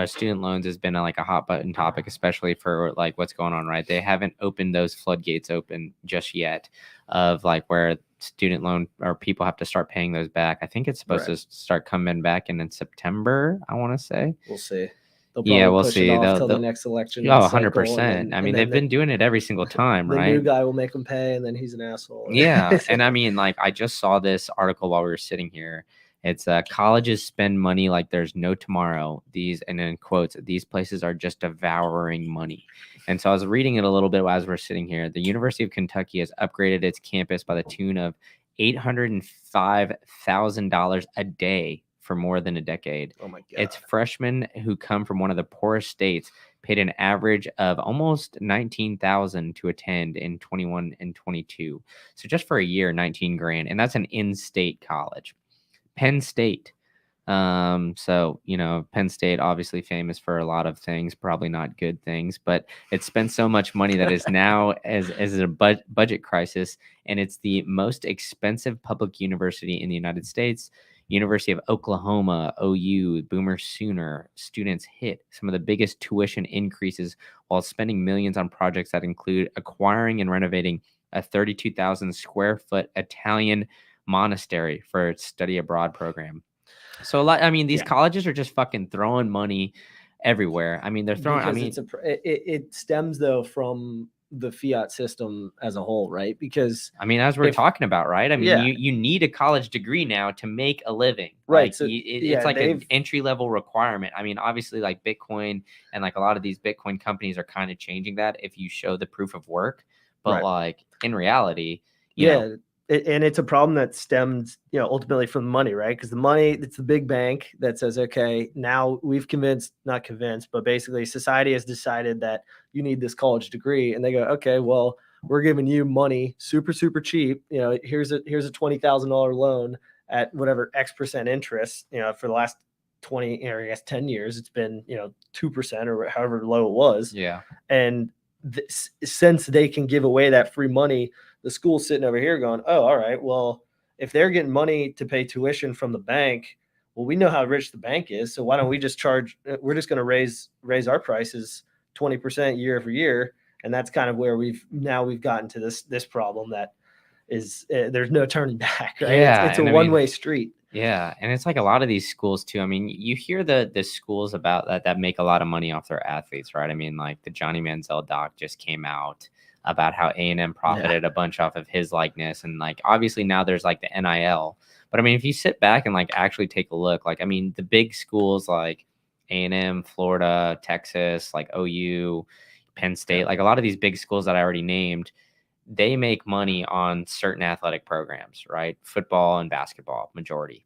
student loans has been like a hot button topic, especially for like what's going on, right? They haven't opened those floodgates open just yet, of like where student loan or people have to start paying those back. I think it's supposed to start coming back in September, I want to say. We'll see. They'll probably we'll push see. it off till the next election. Oh, 100%. I mean, they've been doing it every single time, right? The new guy will make them pay, and then he's an asshole. Yeah. And I mean, like, I just saw this article while we were sitting here. It's colleges spend money like there's no tomorrow. And in quotes, these places are just devouring money. And so I was reading it a little bit as we're sitting here. The University of Kentucky has upgraded its campus by the tune of $805,000 a day for more than a decade. Oh my God. Its freshmen who come from one of the poorest states paid an average of almost $19,000 to attend in 21 and 22. So just for a year, 19 grand. And that's an in-state college. Penn State. So, Penn State, obviously famous for a lot of things, probably not good things, but it spent so much money that is now as a budget crisis. And it's the most expensive public university in the United States. University of Oklahoma, OU, Boomer Sooner students hit some of the biggest tuition increases while spending millions on projects that include acquiring and renovating a 32,000 square foot Italian monastery for its study abroad program. So these colleges are just fucking throwing money everywhere. I mean, they're throwing, it stems though from the fiat system as a whole, right? Because as we're talking about, right? I mean, you need a college degree now to make a living, right? Like, so it's like an entry level requirement. I mean, obviously, like Bitcoin and like a lot of these Bitcoin companies are kind of changing that if you show the proof of work, but like in reality, you know, and it's a problem that stems, ultimately from the money, right? Because the money, it's the big bank that says, okay, now we've not convinced, but basically society has decided that you need this college degree. And they go, okay, well, we're giving you money super, super cheap. Here's a $20,000 loan at whatever X% interest, for the last 20, or I guess 10 years, it's been, 2% or however low it was. Yeah. And since they can give away that free money, the school's sitting over here going, oh, all right, well, if they're getting money to pay tuition from the bank, well, we know how rich the bank is. So why don't we just we're just going to raise our prices 20% year over year. And that's kind of where we've gotten to this problem that is, there's no turning back, right? Yeah, it's a one-way street. Yeah. And it's like a lot of these schools too. I mean, you hear the schools about that make a lot of money off their athletes, right? I mean, like the Johnny Manziel doc just came out about how A&M profited a bunch off of his likeness. And like, obviously now there's like the NIL, but I mean, if you sit back and like actually take a look, like, I mean, the big schools like A&M, Florida, Texas, like OU, Penn State, like a lot of these big schools that I already named, they make money on certain athletic programs, right? Football and basketball, majority.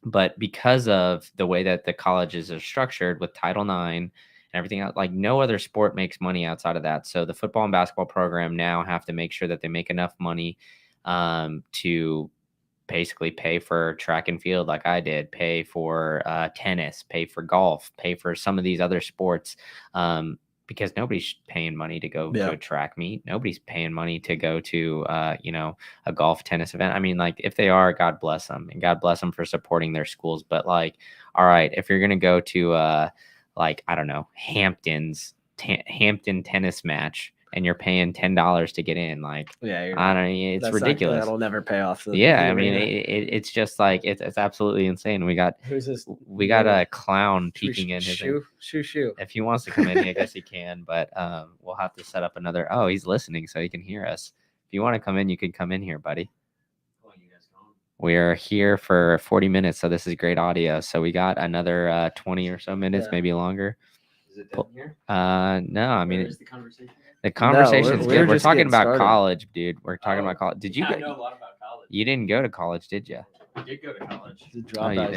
But because of the way that the colleges are structured with Title IX everything else. Like no other sport makes money outside of that. So the football and basketball program now have to make sure that they make enough money to basically pay for track and field like I did, pay for tennis, pay for golf, pay for some of these other sports. Because nobody's paying money to go to a track meet. Nobody's paying money to go to, a golf tennis event. I mean, like if they are, God bless them, and God bless them for supporting their schools. But like, all right, if you're going to go to like, I don't know, Hampton tennis match, and you're paying $10 to get in, like, I don't know, it's ridiculous. That'll never pay off. I mean, it's just like it's absolutely insane. We got a clown peeking in his shoe. If he wants to come in, I guess he can, but we'll have to set up another. Oh, he's listening, so he can hear us. If you want to come in, you can come in here, buddy. We are here for 40 minutes, so this is great audio. So we got another 20 or so minutes, maybe longer. Is it done here? No, I mean, the conversation? The conversation's good. We're talking about started. College, dude. We're talking about college. Did you? I know a lot about college. You didn't go to college, did you? I did go to college.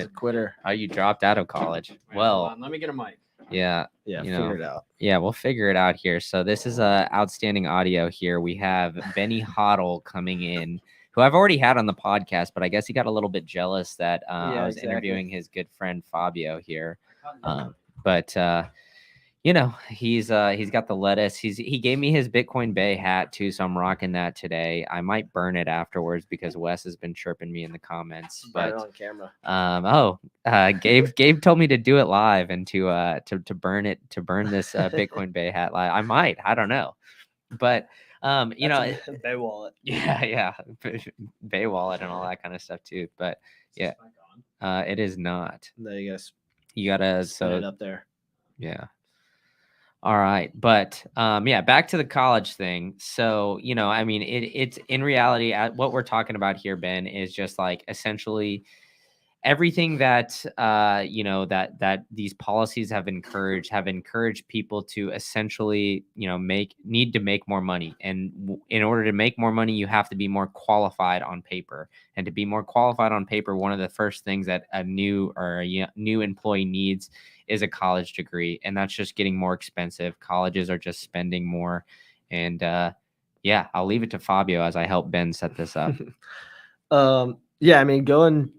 A quitter. Oh, you dropped out of college. Well, let me get a mic. Yeah. Figure it out. Yeah, we'll figure it out here. So this is outstanding audio here. We have Benny Hoddle coming in, who I've already had on the podcast, but I guess he got a little bit jealous that I was interviewing his good friend Fabio here. But he's got the lettuce. He gave me his Bitcoin Bay hat too, so I'm rocking that today. I might burn it afterwards because Wes has been chirping me in the comments. But on camera. Gabe told me to do it live and to burn this Bitcoin Bay hat live. I might, I don't know, but Bay wallet. Yeah, Bay wallet and all that kind of stuff too. But yeah, it is not. There you guys. You gotta set it up there. Yeah. All right. But back to the college thing. So, I mean, it's in reality, what we're talking about here, Ben, is just like essentially everything that, that these policies have encouraged people to essentially, need to make more money. And in order to make more money, you have to be more qualified on paper. And to be more qualified on paper, one of the first things that a new employee needs is a college degree, and that's just getting more expensive. Colleges are just spending more, and I'll leave it to Fabio as I help Ben set this up. I mean, going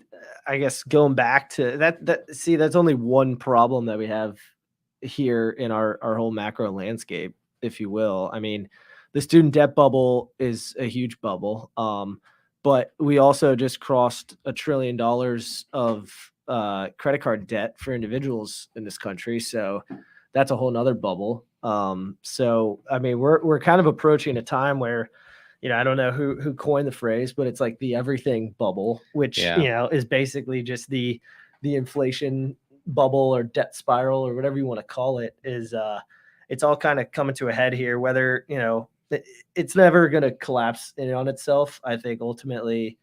back to that. See, that's only one problem that we have here in our whole macro landscape, if you will. I mean, the student debt bubble is a huge bubble, but we also just crossed $1 trillion of credit card debt for individuals in this country. So that's a whole nother bubble. So, I mean, we're kind of approaching a time where, I don't know who coined the phrase, but it's like the everything bubble, which, is basically just the inflation bubble or debt spiral or whatever you want to call it is, it's all kind of coming to a head here, whether, it's never going to collapse in on itself. I think ultimately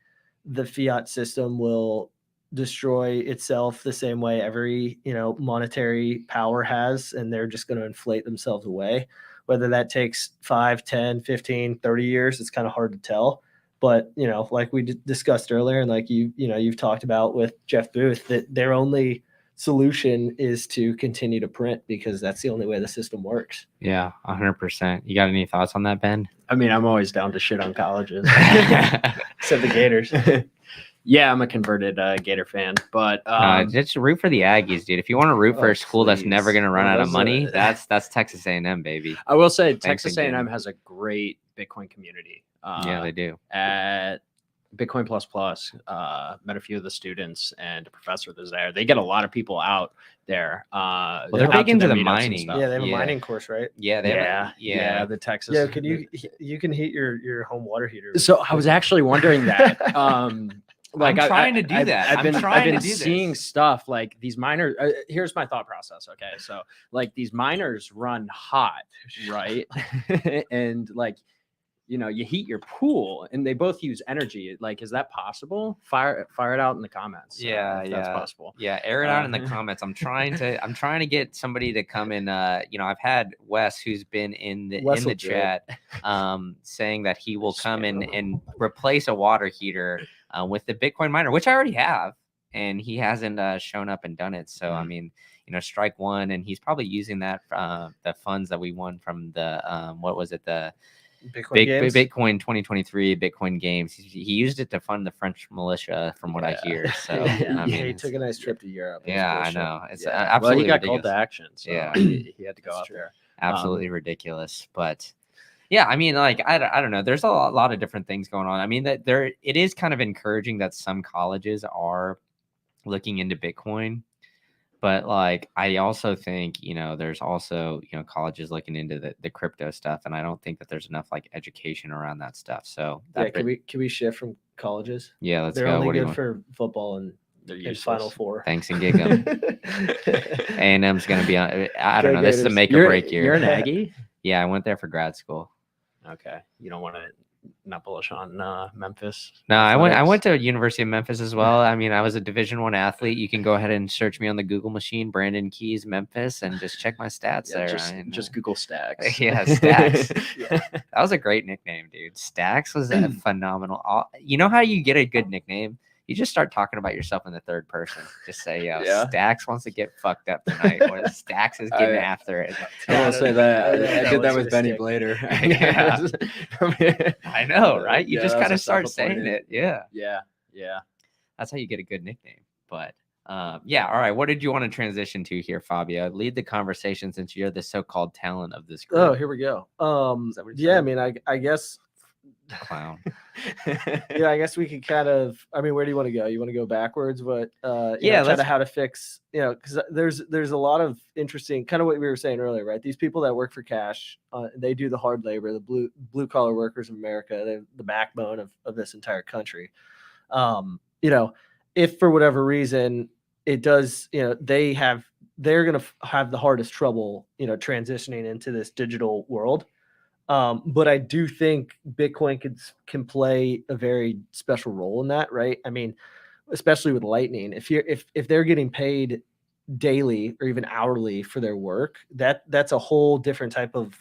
the fiat system will destroy itself the same way every monetary power has, and they're just going to inflate themselves away. Whether that takes 5, 10, 15, 30 years, it's kind of hard to tell. But like we discussed earlier, and like you've talked about with Jeff Booth, that their only solution is to continue to print because that's the only way the system works. Yeah, 100%. You got any thoughts on that, Ben? I mean, I'm always down to shit on colleges. Except the Gators. Yeah, I'm a converted Gator fan, but just root for the Aggies, dude. If you want to root for a school that's never going to run out of money, that's Texas A&M, baby. I will say Texas A&M has a great Bitcoin community. Yeah, they do. At Bitcoin Plus Plus, met a few of the students and a professor that's there. They get a lot of people out there. Well, they're big into the mining. Yeah, they have a mining course, right? Yeah, yeah. The Texas. Yeah, you can heat your home water heater. So I was actually wondering that. Like I'm trying to do that. I've been seeing stuff like these miners. Here's my thought process. Okay, so like these miners run hot, right? And like, you heat your pool, and they both use energy. Like, is that possible? Fire it out in the comments. If that's possible. Yeah, air it out in the comments. I'm trying to get somebody to come in. I've had Wes, who's been in the chat, saying that he will come in and replace a water heater with the Bitcoin miner, which I already have, and he hasn't shown up and done it. So I mean, strike one, and he's probably using that the funds that we won from the what was it, the Bitcoin 2023 Bitcoin games. He used it to fund the French militia, from what I hear. So I mean, he took a nice trip to Europe. Yeah, I know. It's well, absolutely he got ridiculous. called to action. So Yeah. he had to go That's out true. there. Absolutely ridiculous. But yeah, I mean, like, I don't know. There's a lot of different things going on. I mean, that it is kind of encouraging that some colleges are looking into Bitcoin. But like, I also think, there's also, colleges looking into the crypto stuff. And I don't think that there's enough like education around that stuff. So that, can we shift from colleges? yeah, let's They're go. only What do you good want? for football and Final Four. Thanks and gig 'em. A&M's going to be on. I don't know. This is a make or break year. You're an Aggie? Yeah, I went there for grad school. Okay. You don't want to not bullish on Memphis? No, athletics? I went to University of Memphis as well. I mean, I was a Division I athlete. You can go ahead and search me on the Google machine, Brandon Keys, Memphis, and just check my stats there. Just Google Stacks. Yeah, Stacks. That was a great nickname, dude. Stacks was a phenomenal. You know how you get a good nickname? You just start talking about yourself in the third person. Just say, Stacks wants to get fucked up tonight, or Stacks is getting after it. I will say that. I did that with was Benny sick. Blader. I know, right? You just kind of start saying it. Yeah. Yeah. That's how you get a good nickname. But yeah. All right. What did you want to transition to here, Fabio? Lead the conversation since you're the so-called talent of this group. Oh, here we go. I mean, I guess. Clown. Yeah, I guess we could kind of. I mean, where do you want to go? You want to go backwards? But let's how to fix. Because there's a lot of interesting, kind of what we were saying earlier, right? These people that work for cash, they do the hard labor. The blue collar workers of America, they're the backbone of this entire country. If for whatever reason it does, they're going to have the hardest trouble, transitioning into this digital world. But I do think Bitcoin can play a very special role in that, right? I mean, especially with Lightning, if they're getting paid daily or even hourly for their work, that's a whole different type of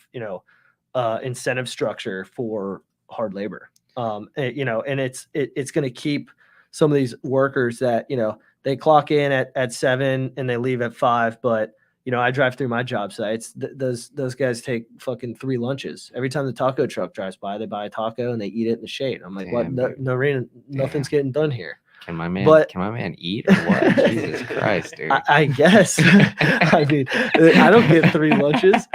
incentive structure for hard labor. And it's going to keep some of these workers that they clock in at 7 and they leave at 5, but I drive through my job sites. Those guys take fucking 3 lunches. Every time the taco truck drives by, they buy a taco and they eat it in the shade. I'm like, damn, what? Nothing's getting done here. Can my man eat or what? Jesus Christ, dude. I guess. I mean, I don't get 3 lunches.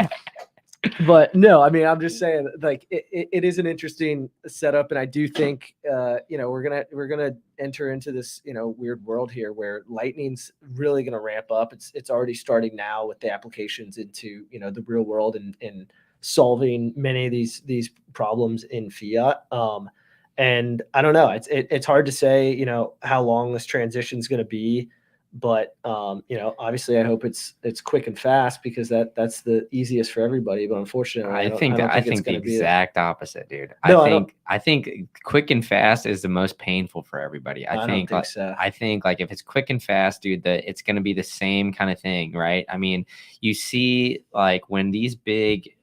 But no, I mean, I'm just saying, like, it is an interesting setup, and I do think, we're gonna enter into this, weird world here where Lightning's really gonna ramp up. It's already starting now with the applications into, the real world and solving many of these problems in fiat. And I don't know, it's hard to say, how long this transition is gonna be. But obviously I hope it's quick and fast, because that's the easiest for everybody. But unfortunately, I think the exact opposite, dude. I think quick and fast is the most painful for everybody. I think so. I think like if it's quick and fast, dude, it's going to be the same kind of thing, right? I mean, you see, like when these big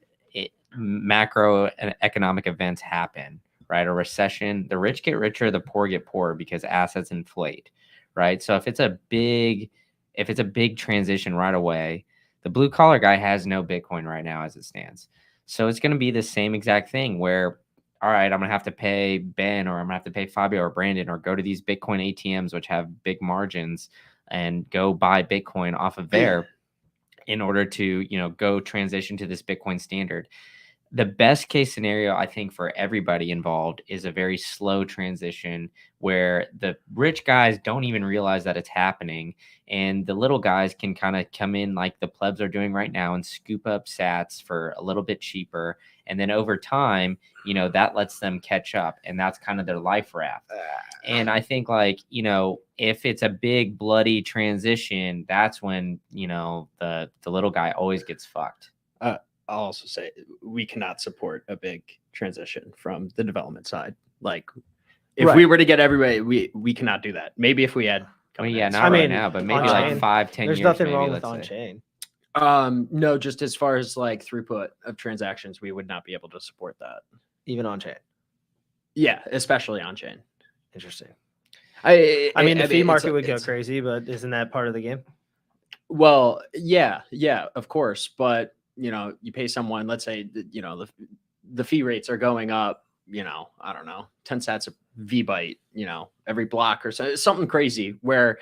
macro economic events happen, right? A recession, the rich get richer, the poor get poorer because assets inflate. Right. So if it's a big transition right away, the blue collar guy has no Bitcoin right now as it stands. So it's going to be the same exact thing where, all right, I'm going to have to pay Ben, or I'm going to have to pay Fabio or Brandon, or go to these Bitcoin ATMs, which have big margins, and go buy Bitcoin off of there in order to, go transition to this Bitcoin standard. The best case scenario, I think, for everybody involved is a very slow transition where the rich guys don't even realize that it's happening, and the little guys can kind of come in like the plebs are doing right now and scoop up sats for a little bit cheaper. And then over time, that lets them catch up, and that's kind of their life raft. And I think, like, if it's a big bloody transition, that's when, the little guy always gets fucked. I'll also say we cannot support a big transition from the development side. Like, if we were to get everybody, we cannot do that. Maybe if we had, not right now, but maybe like 5-10 years. There's nothing wrong with on chain. No, just as far as like throughput of transactions, we would not be able to support that. Even on chain. Yeah, especially on chain. Interesting. I mean, the fee market would go it's crazy, but isn't that part of the game? Well, yeah, of course. But, you pay someone, let's say, the fee rates are going up, I don't know, 10 sats of V-byte, every block or something crazy where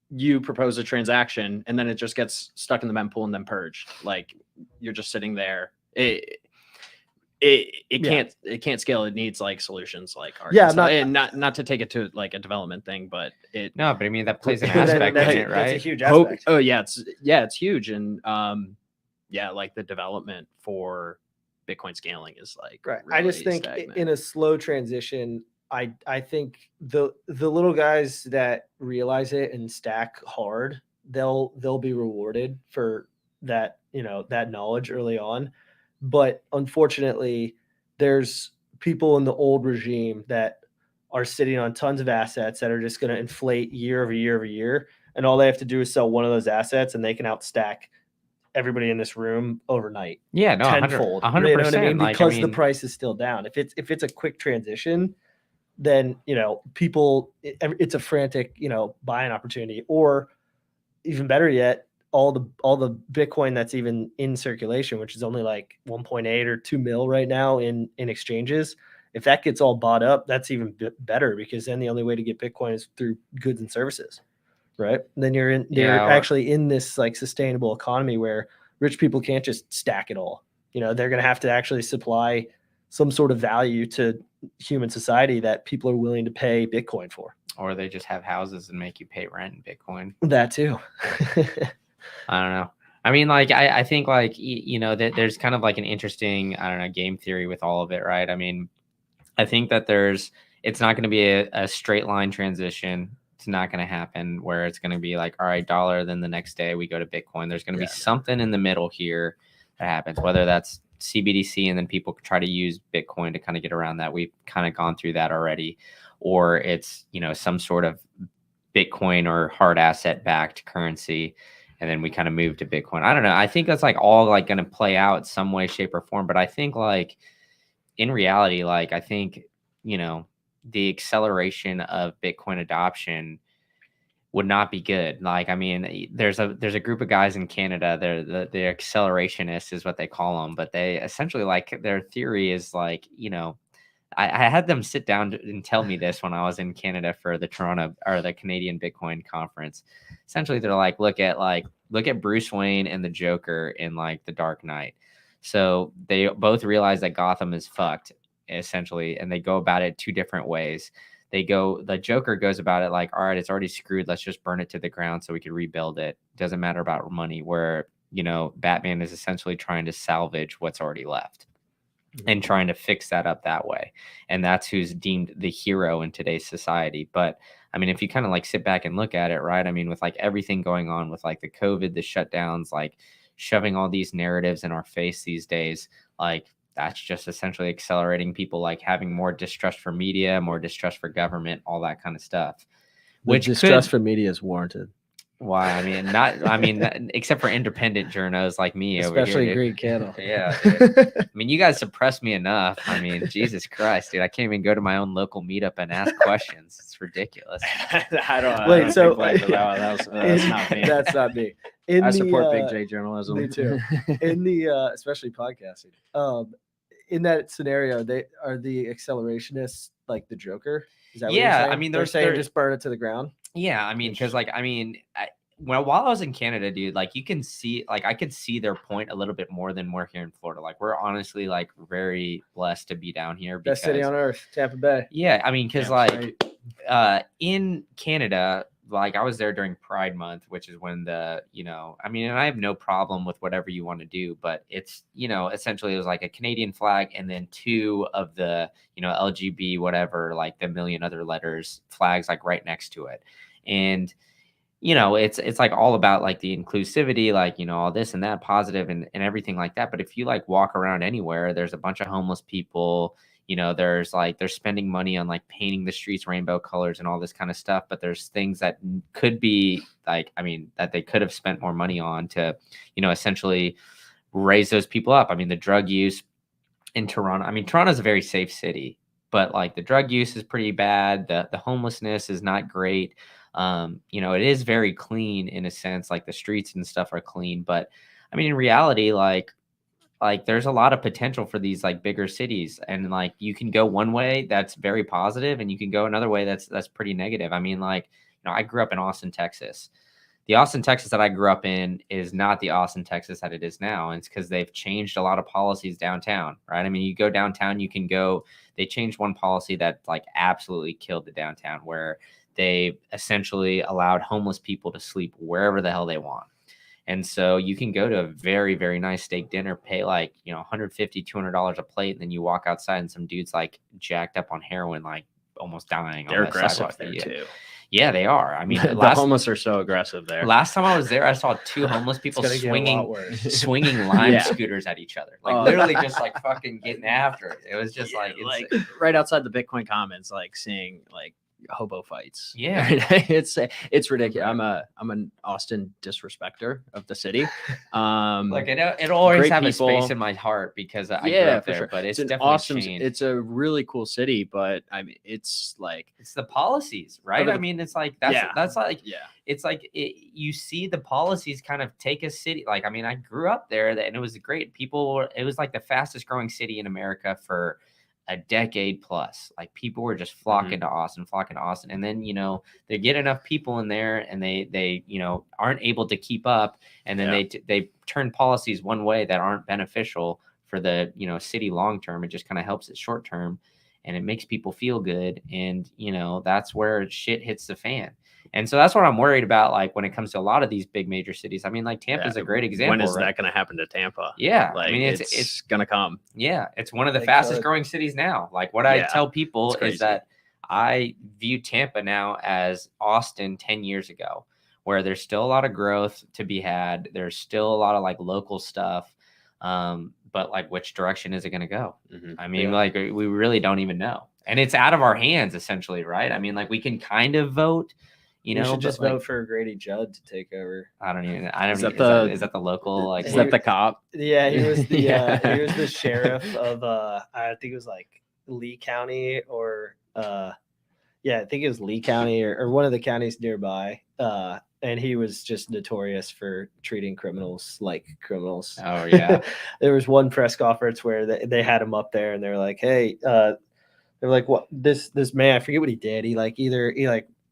you propose a transaction and then it just gets stuck in the mempool and then purged. Like you're just sitting there. It can't scale. It needs like solutions like ours. Yeah, and not to take it to like a development thing, but No, but I mean that plays an aspect in it, right? That's a huge aspect. It's huge. And like the development for Bitcoin scaling is like right. Really I just think stagnant. in a slow transition, I think the little guys that realize it and stack hard, they'll be rewarded for that, that knowledge early on. But unfortunately, there's people in the old regime that are sitting on tons of assets that are just going to inflate year over year over year. And all they have to do is sell one of those assets and they can outstack everybody in this room overnight. Yeah, no, tenfold. 100%. You know what I mean? Like, Because the price is still down. If it's a quick transition, then people, it's a frantic buying opportunity. Or even better yet, all the Bitcoin that's even in circulation, which is only like 1.8 or 2 mil right now in exchanges. If that gets all bought up, that's even better, because then the only way to get Bitcoin is through goods and services, right? And then you're actually in this like sustainable economy where rich people can't just stack it all. They're going to have to actually supply some sort of value to human society that people are willing to pay Bitcoin for. Or they just have houses and make you pay rent in Bitcoin. That too. I don't know. I mean, like, I think like, that there's kind of like an interesting, I don't know, game theory with all of it, right? I mean, I think that it's not going to be a straight line transition. It's not going to happen where it's going to be like, all right, dollar, then the next day we go to Bitcoin. There's going to be something in the middle here that happens, whether that's CBDC and then people try to use Bitcoin to kind of get around that. We've kind of gone through that already. Or it's, some sort of Bitcoin or hard asset backed currency. And then we kind of move to Bitcoin. I don't know. I think that's like all like going to play out some way, shape, or form. But I think like in reality, like I think, the acceleration of Bitcoin adoption would not be good. Like, I mean, there's a group of guys in Canada, they're the accelerationists is what they call them. But they essentially, like, their theory is like, I had them sit down and tell me this when I was in Canada for the the Canadian Bitcoin conference. Essentially, they're like, look at Bruce Wayne and the Joker in like The Dark Knight. So they both realize that Gotham is fucked, essentially, and they go about it two different ways. The Joker goes about it like, all right, it's already screwed. Let's just burn it to the ground so we can rebuild it. Doesn't matter about money. Where, Batman is essentially trying to salvage what's already left and trying to fix that up that way. And that's who's deemed the hero in today's society. But I mean, if you kind of like sit back and look at it, right? I mean, with like everything going on with like the COVID, the shutdowns, like shoving all these narratives in our face these days, like that's just essentially accelerating people like having more distrust for media, more distrust for government, all that kind of stuff. Which distrust for media is warranted. Why? I mean, except for independent journos like me, especially over here, Green Candle. Yeah. I mean, you guys suppress me enough. I mean, Jesus Christ, dude, I can't even go to my own local meetup and ask questions. It's ridiculous. I don't. Wait, so that's not me. That's not me. I support Big J journalism. Me too. In the especially podcasting. In that scenario, they are the accelerationists like the Joker. Is that what you're saying? I mean, they're saying just burn it to the ground. Yeah, I mean, because like, while I was in Canada, dude, like you can see, like I could see their point a little bit more than we're here in Florida. Like we're honestly like very blessed to be down here. Best city on earth, Tampa Bay. Yeah, I mean, because in Canada, like I was there during Pride Month, which is when and I have no problem with whatever you want to do, but it's, essentially it was like a Canadian flag and then two of the, LGB, whatever, like the million other letters flags, like right next to it. And, it's like all about like the inclusivity, like, all this and that positive and everything like that. But if you like walk around anywhere, there's a bunch of homeless people, there's like, they're spending money on like painting the streets rainbow colors and all this kind of stuff. But there's things that could be like, I mean, that they could have spent more money on to, essentially raise those people up. I mean, the drug use in Toronto, I mean, Toronto's a very safe city, but like the drug use is pretty bad. The homelessness is not great. You know, it is very clean in a sense, like the streets and stuff are clean, but I mean, in reality, like there's a lot of potential for these like bigger cities, and like you can go one way that's very positive and you can go another way that's pretty negative. I mean, like, you know, I grew up in Austin, Texas. The Austin, Texas that I grew up in is not the Austin, Texas that it is now. And it's because they've changed a lot of policies downtown, right? I mean, you go downtown, you can go, they changed one policy that like absolutely killed the downtown, where they essentially allowed homeless people to sleep wherever the hell they want. And so you can go to a very, very nice steak dinner, pay like, you know, $150, $200 a plate. And then you walk outside and some dude's like jacked up on heroin, like almost dying. They're on the aggressive sidewalk. there Yeah. too. Yeah, they are. I mean, The homeless are so aggressive there. last time I was there, I saw two homeless people It's gonna get a lot swinging worse. swinging lime Yeah. scooters at each other, like Oh. literally just like fucking getting after it. It was just Yeah, like, like right outside the Bitcoin Commons, like seeing like hobo fights. Yeah. It's ridiculous. I'm an Austin disrespecter of the city. like it'll always great have people. a space in my heart because I grew Yeah, up for there, sure. but it's an definitely awesome. changed. It's a really cool city, but I mean, it's like It's the policies, right? the- I mean, it's like that's like yeah, it's like you see the policies kind of take a city. Like, I mean, I grew up there and it was great. It was like the fastest growing city in America for a decade plus. Like people were just flocking to Austin. And then, you know, they get enough people in there and they, you know, aren't able to keep up. And then they turn policies one way that aren't beneficial for the, you know, city long term. It just kind of helps it short term and it makes people feel good. And, you know, that's where shit hits the fan. And so that's what I'm worried about, like when it comes to a lot of these big major cities. I mean, like Tampa's a great example. When is right? that going to happen to Tampa? Yeah, like I mean, it's going to come. Yeah, it's one of the They fastest could. growing cities now. Like what I tell people It's crazy. is that I view Tampa now as Austin 10 years ago, where there's still a lot of growth to be had. There's still a lot of like local stuff. But like which direction is it going to go? I mean, like we really don't even know. And it's out of our hands essentially, right? I mean, like we can kind of vote, you know, should just but, like, vote for Grady Judd to take over. I don't Is is that the local like Is that the cop? Yeah, he was the Yeah. he was the sheriff of I think it was like Lee County or I think it was Lee County or one of the counties nearby. And he was just notorious for treating criminals like criminals. Oh yeah. There was one press conference where they had him up there and they're like, hey, they're like, what this man, I forget what he did. He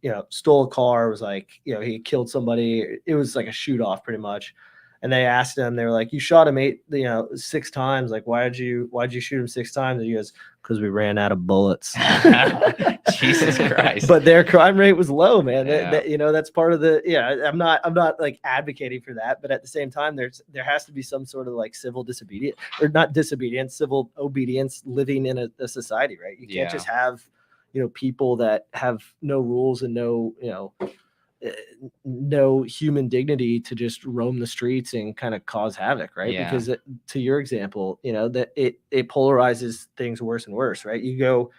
you know, stole a car, was like, you know, he killed somebody. It was like a shoot off pretty much. And they asked him, they were like, you shot him 6 times. Like, why'd you shoot him 6 times? And he goes, because we ran out of bullets. Jesus Christ. But their crime rate was low, man. Yeah. You know, that's part of the, I'm not like advocating for that, but at the same time, there has to be some sort of like civil disobedience, or not disobedience, civil obedience living in a society, right? You can't just have, you know, people that have no rules and no, you know, no human dignity to just roam the streets and kind of cause havoc, right? Yeah. Because to your example, you know, that it polarizes things worse and worse, right? You go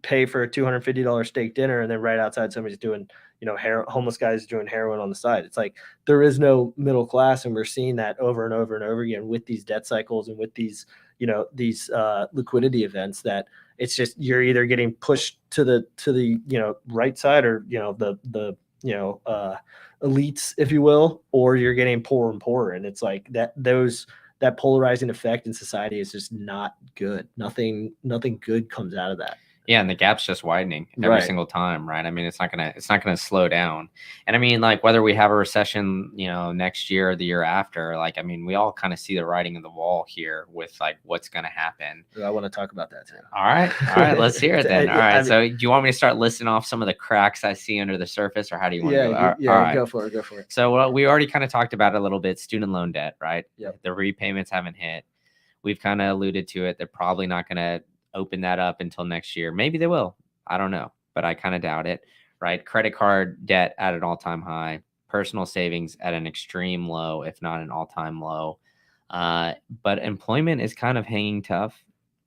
pay for a $250 steak dinner and then right outside somebody's doing, you know, homeless guys doing heroin on the side. It's like there is no middle class, and we're seeing that over and over and over again with these debt cycles and with these, you know, these liquidity events, that it's just you're either getting pushed to the you know, right side, or, you know, the you know, elites, if you will, or you're getting poorer and poorer. And it's like that polarizing effect in society is just not good. Nothing good comes out of that. Yeah, and the gap's just widening every single time, right? I mean, it's not gonna slow down. And I mean, like whether we have a recession, you know, next year or the year after, like I mean, we all kind of see the writing on the wall here with like what's gonna happen. I want to talk about that too. All right, let's hear it then. All right, I mean, so do you want me to start listing off some of the cracks I see under the surface, or how do you want to go? All right. Go for it. So we already kind of talked about it a little bit. Student loan debt, right? Yep. The repayments haven't hit. We've kind of alluded to it. They're probably not going to open that up until next year. Maybe they will. I don't know, but I kind of doubt it, right? Credit card debt at an all-time high. Personal savings at an extreme low, if not an all-time low. But employment is kind of hanging tough.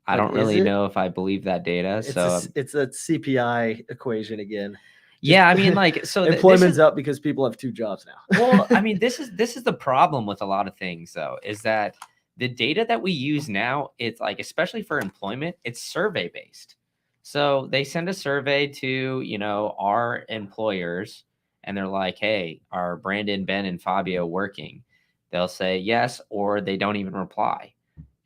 I don't really know if I believe that data. It's a CPI equation again. Yeah, I mean, like, so employment's up because people have 2 jobs now. Well, I mean, this is the problem with a lot of things, though, is that the data that we use now, it's like, especially for employment, it's survey based. So they send a survey to, you know, our employers, and they're like, hey, are Brandon, Ben, and Fabio working? They'll say yes, or they don't even reply.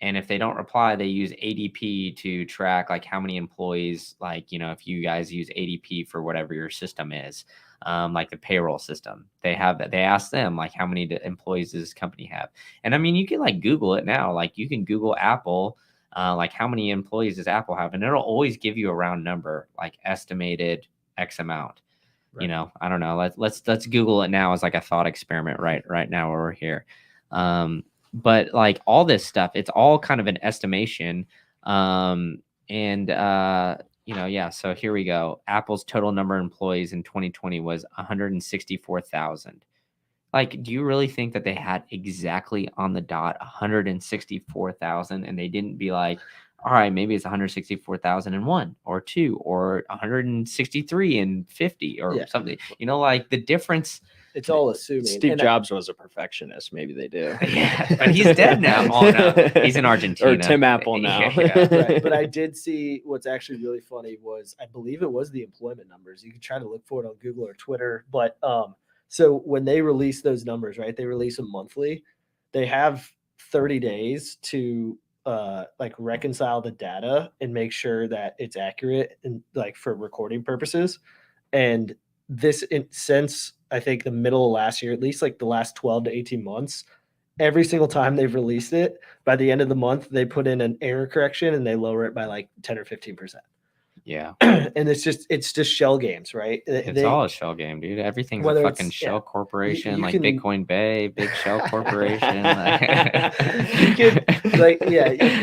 And if they don't reply, they use ADP to track like how many employees, like, if you guys use ADP for whatever your system is, like the payroll system, they ask them like, how many employees does this company have? And I mean, you can like Google it now, like you can Google Apple, like how many employees does Apple have? And it'll always give you a round number, like estimated X amount. Right. I don't know. Let's Google it now as like a thought experiment right now where we're here. But like all this stuff, it's all kind of an estimation. So here we go. Apple's total number of employees in 2020 was 164,000. Like, do you really think that they had exactly on the dot 164,000 and they didn't be like, all right, maybe it's 164,001 or 2 or 163 and 50 or something, like the difference. It's all assuming. Steve Jobs was a perfectionist. Maybe they do. Yeah, but he's dead now. Oh, no. He's in Argentina. Or Tim Apple now. Right. But I did see what's actually really funny was I believe it was the employment numbers. You can try to look for it on Google or Twitter. But so when they release those numbers, right, they release them monthly. They have 30 days to like reconcile the data and make sure that it's accurate and like for recording purposes. And since I think the middle of last year, at least like the last 12 to 18 months, every single time they've released it, by the end of the month, they put in an error correction and they lower it by like 10 or 15%. Yeah. And it's just shell games, right? It's all a shell game, dude. Everything's a fucking shell corporation, you like can, Bitcoin Bay, big shell corporation.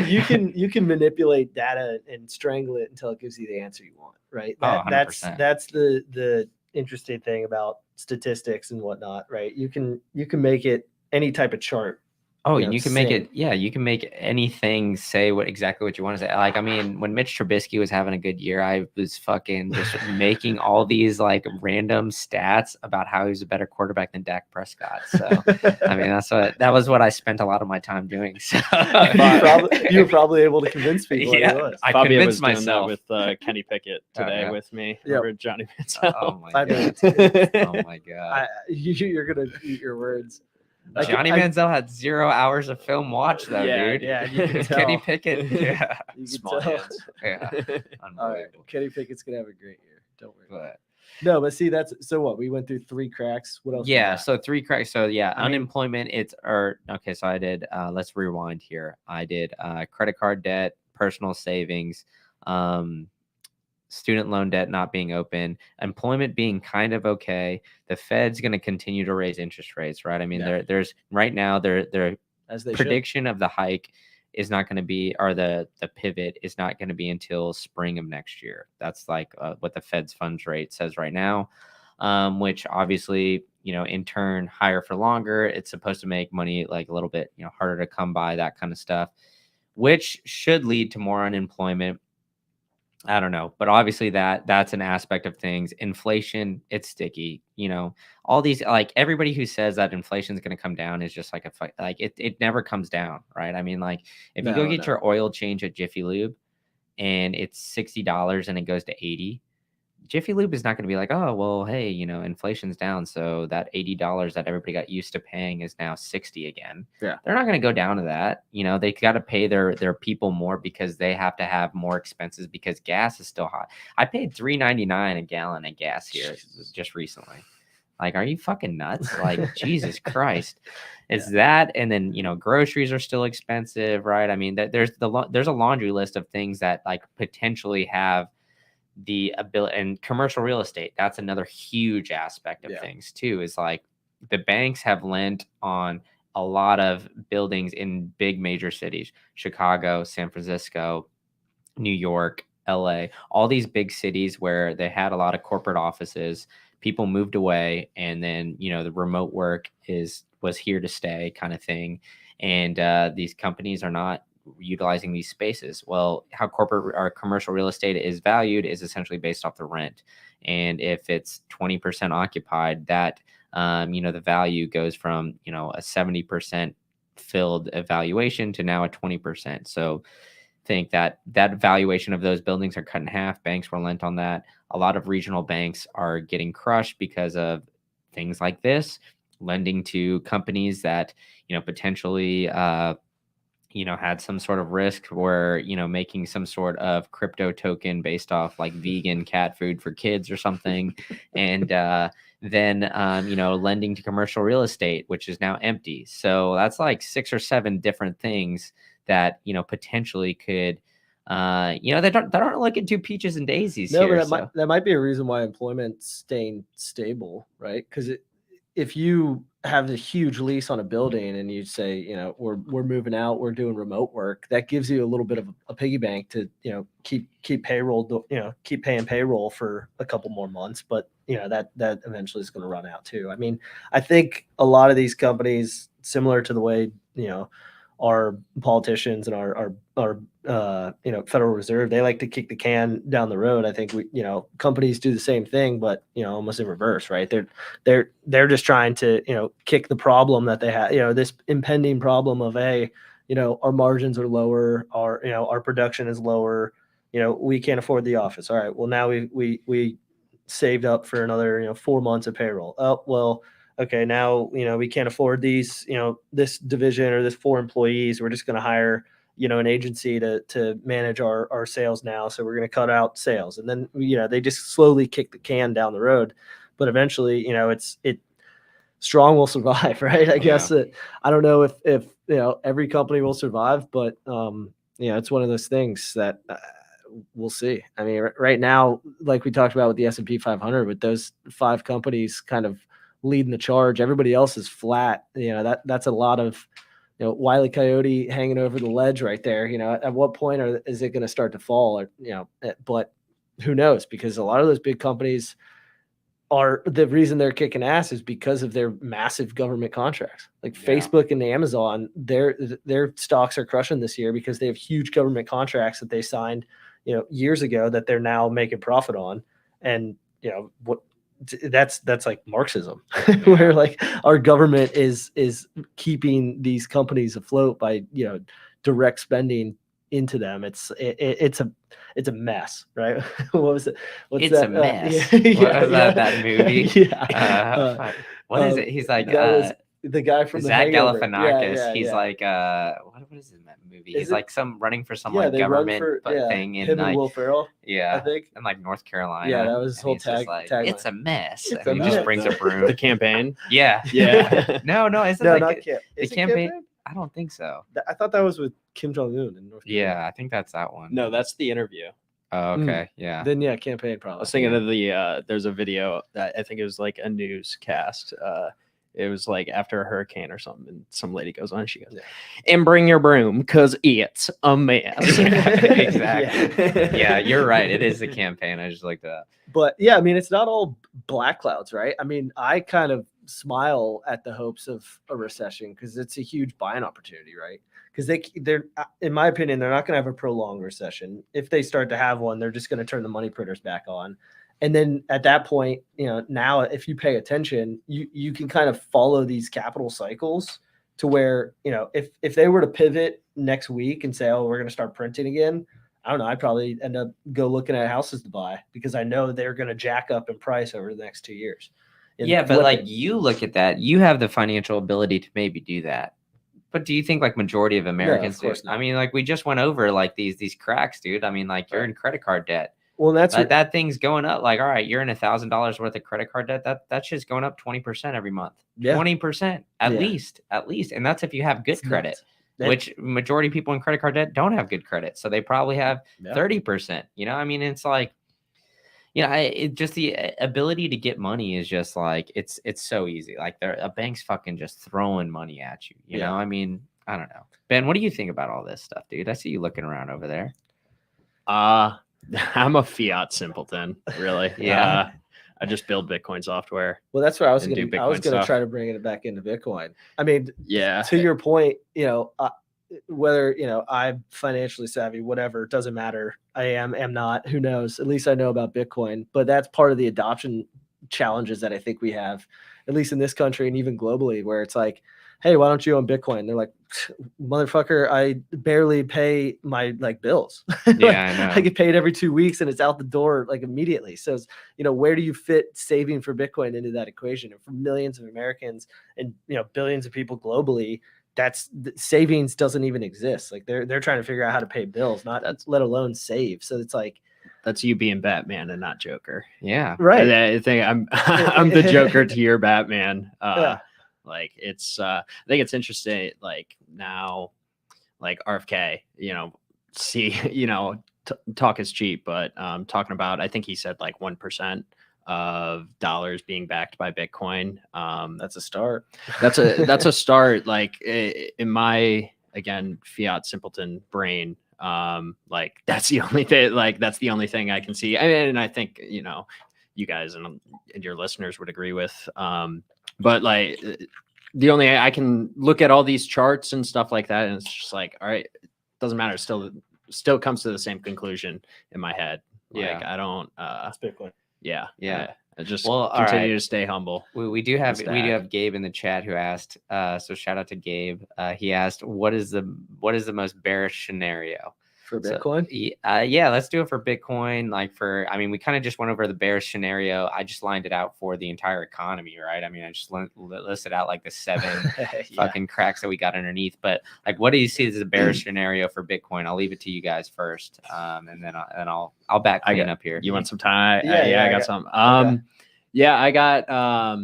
You can manipulate data and strangle it until it gives you the answer you want, right? That's the interesting thing about statistics and whatnot, right? You can make it any type of chart. Oh, you can make it. Yeah, you can make anything say exactly what you want to say. Like, I mean, when Mitch Trubisky was having a good year, I was fucking just making all these like random stats about how he was a better quarterback than Dak Prescott. So, I mean, that was what I spent a lot of my time doing. So, you were probably able to convince people. Yeah, I Fabio convinced was myself with Kenny Pickett today with me. Yep. Johnny Manziel. Oh my god! Oh my god! You're gonna eat your words. Johnny Manziel had 0 hours of film watch though, dude. Yeah, you can tell. Kenny Pickett, yeah, small hands. Yeah, all right, Kenny Pickett's gonna have a great year. Don't worry. But no, see, that's so what we went through 3 cracks. What else? Yeah, so 3 cracks. So yeah, unemployment. Okay, so I did. Let's rewind here. I did credit card debt, personal savings, student loan debt not being open, employment being kind of okay. The Fed's going to continue to raise interest rates, right? I mean, there's right now their prediction of the hike is not going to be, or the pivot is not going to be until spring of next year. That's like what the Fed's funds rate says right now, which obviously, in turn, higher for longer. It's supposed to make money like a little bit, harder to come by, that kind of stuff, which should lead to more unemployment. I don't know, but obviously that's an aspect of things. Inflation, it's sticky, all these, like everybody who says that inflation is going to come down is just like it never comes down. Right. I mean, like if you go get your oil change at Jiffy Lube and it's $60 and it goes to 80, Jiffy Lube is not going to be like, oh, well, hey, inflation's down. So that $80 that everybody got used to paying is now 60 again. Yeah. They're not going to go down to that. They got to pay their people more because they have to have more expenses because gas is still hot. I paid $3.99 a gallon of gas here just recently. Like, are you fucking nuts? Like, Jesus Christ. It's that. And then, groceries are still expensive, right? I mean, there's a laundry list of things that like potentially have the ability, and commercial real estate, that's another huge aspect of things too, is like the banks have lent on a lot of buildings in big major cities, Chicago, San Francisco, New York, LA, all these big cities where they had a lot of corporate offices. People moved away, and then the remote work was here to stay kind of thing, and these companies are not utilizing these spaces. Well, how corporate or commercial real estate is valued is essentially based off the rent. And if it's 20% occupied, that, the value goes from, a 70% filled evaluation to now a 20%. So think that valuation of those buildings are cut in half. Banks were lent on that. A lot of regional banks are getting crushed because of things like this, lending to companies that, potentially, had some sort of risk where, making some sort of crypto token based off like vegan cat food for kids or something. And then, lending to commercial real estate, which is now empty. So that's like 6 or 7 different things that, potentially could, they aren't looking too peaches and daisies No, here. but that might be a reason why employment's staying stable, right? Because if you have a huge lease on a building and you say, we're moving out, we're doing remote work, that gives you a little bit of a piggy bank to, keep payroll, keep paying payroll for a couple more months. But, that eventually is going to run out too. I mean, I think a lot of these companies, similar to the way, our politicians and our Federal Reserve, they like to kick the can down the road. I think companies do the same thing, but almost in reverse, right? They're just trying to kick the problem that they have, this impending problem of our margins are lower, our production is lower, we can't afford the office. All right, well now we saved up for another 4 months of payroll. Oh well. Okay, now, we can't afford these, this division or this 4 employees. We're just going to hire, an agency to manage our sales now. So we're going to cut out sales. And then, they just slowly kick the can down the road. But eventually, strong will survive, right? I guess I don't know if every company will survive, but, it's one of those things that we'll see. I mean, right now, like we talked about with the S&P 500, with those 5 companies kind of leading the charge, everybody else is flat. That's a lot of Wile E. Coyote hanging over the ledge right there. At what point is it going to start to fall? Or but who knows? Because a lot of those big companies are, the reason they're kicking ass is because of their massive government contracts. Like Facebook and Amazon, their stocks are crushing this year because they have huge government contracts that they signed years ago that they're now making profit on. And that's like Marxism, where like our government is keeping these companies afloat by direct spending into them. It's a mess, right? What was it? What's it's that? A mess. What was that movie? Yeah. What is it? He's like that was the guy from Zach The Hangover. Galifianakis. He's like what is in that movie? He's like running for some like government thing in him like and Will Ferrell. I think in like North Carolina. Yeah, that was his whole tagline. It's a mess. It's and he just brings a broom. The campaign. Yeah. No, isn't no, like not the campaign? I don't think so. I thought that was with Kim Jong-un in North Korea. Yeah, I think that's that one. No, that's The Interview. Oh, okay. Yeah. Then campaign probably. I was thinking of the there's a video that I think it was like a newscast. It was like after a hurricane or something, and some lady goes on, she goes, and bring your broom because it's a mess. Exactly. Yeah, you're right. It is a campaign. I just like that. But yeah, I mean, it's not all black clouds, right? I mean, I kind of smile at the hopes of a recession because it's a huge buying opportunity, right? Because they're, in my opinion, they're not going to have a prolonged recession. If they start to have one, they're just going to turn the money printers back on. And then at that point, now if you pay attention, you can kind of follow these capital cycles to where, if they were to pivot next week and say, oh, we're going to start printing again, I don't know, I'd probably end up looking at houses to buy because I know they're going to jack up in price over the next 2 years. Yeah, but like you look at that, you have the financial ability to maybe do that. But do you think like majority of Americans do? I mean, like we just went over like these cracks, dude. I mean, like you're in credit card debt. Well, that's that thing's going up. Like, all right, you're in $1,000 worth of credit card debt. That's just going up 20% every month. 20% at least. And that's if you have good credit, which majority of people in credit card debt don't have good credit. So they probably have 30%. I mean, it's like, it just the ability to get money is just like it's so easy. Like a bank's fucking just throwing money at you. You know, I mean, I don't know. Ben, what do you think about all this stuff, dude? I see you looking around over there. I'm a fiat simpleton, really. Yeah. I just build Bitcoin software. Well, that's what I was going to try to bring it back into Bitcoin. I mean, to your point, whether, I'm financially savvy, whatever, it doesn't matter. I am not, who knows? At least I know about Bitcoin, but that's part of the adoption challenges that I think we have, at least in this country and even globally, where it's like, hey, why don't you own Bitcoin? They're like, motherfucker, I barely pay my like bills. Yeah, I know. I get paid every 2 weeks and it's out the door like immediately. So it's, where do you fit saving for Bitcoin into that equation? And for millions of Americans and billions of people globally, savings doesn't even exist. Like they're trying to figure out how to pay bills, let alone save. So it's like, that's you being Batman and not Joker. Yeah. Right. I think I'm the Joker to your Batman. Yeah. Like it's I think it's interesting. Like now, like RFK, talk is cheap, but talking about, I think he said like 1% of dollars being backed by Bitcoin. That's a start. That's a start. Like in my, again, fiat simpleton brain, like that's the only thing. Like that's the only thing I can see. And I think you guys and your listeners would agree with. But like the only, I can look at all these charts and stuff like that, and it's just like, all right, it doesn't matter. Still comes to the same conclusion in my head. Like I don't. That's Bitcoin. Yeah. I just Well, continue to stay humble. We do have Gabe in the chat who asked. So shout out to Gabe. He asked, what is the most bearish scenario for Bitcoin? So, yeah, let's do it for Bitcoin. We kind of just went over the bearish scenario. I just lined it out for the entire economy, right? I mean, I just listed out like the 7 fucking cracks that we got underneath. But like, what do you see as the bearish scenario for Bitcoin? I'll leave it to you guys first, and then I'll back clean up here. You want some time? Yeah, I got some. Okay. Yeah, I got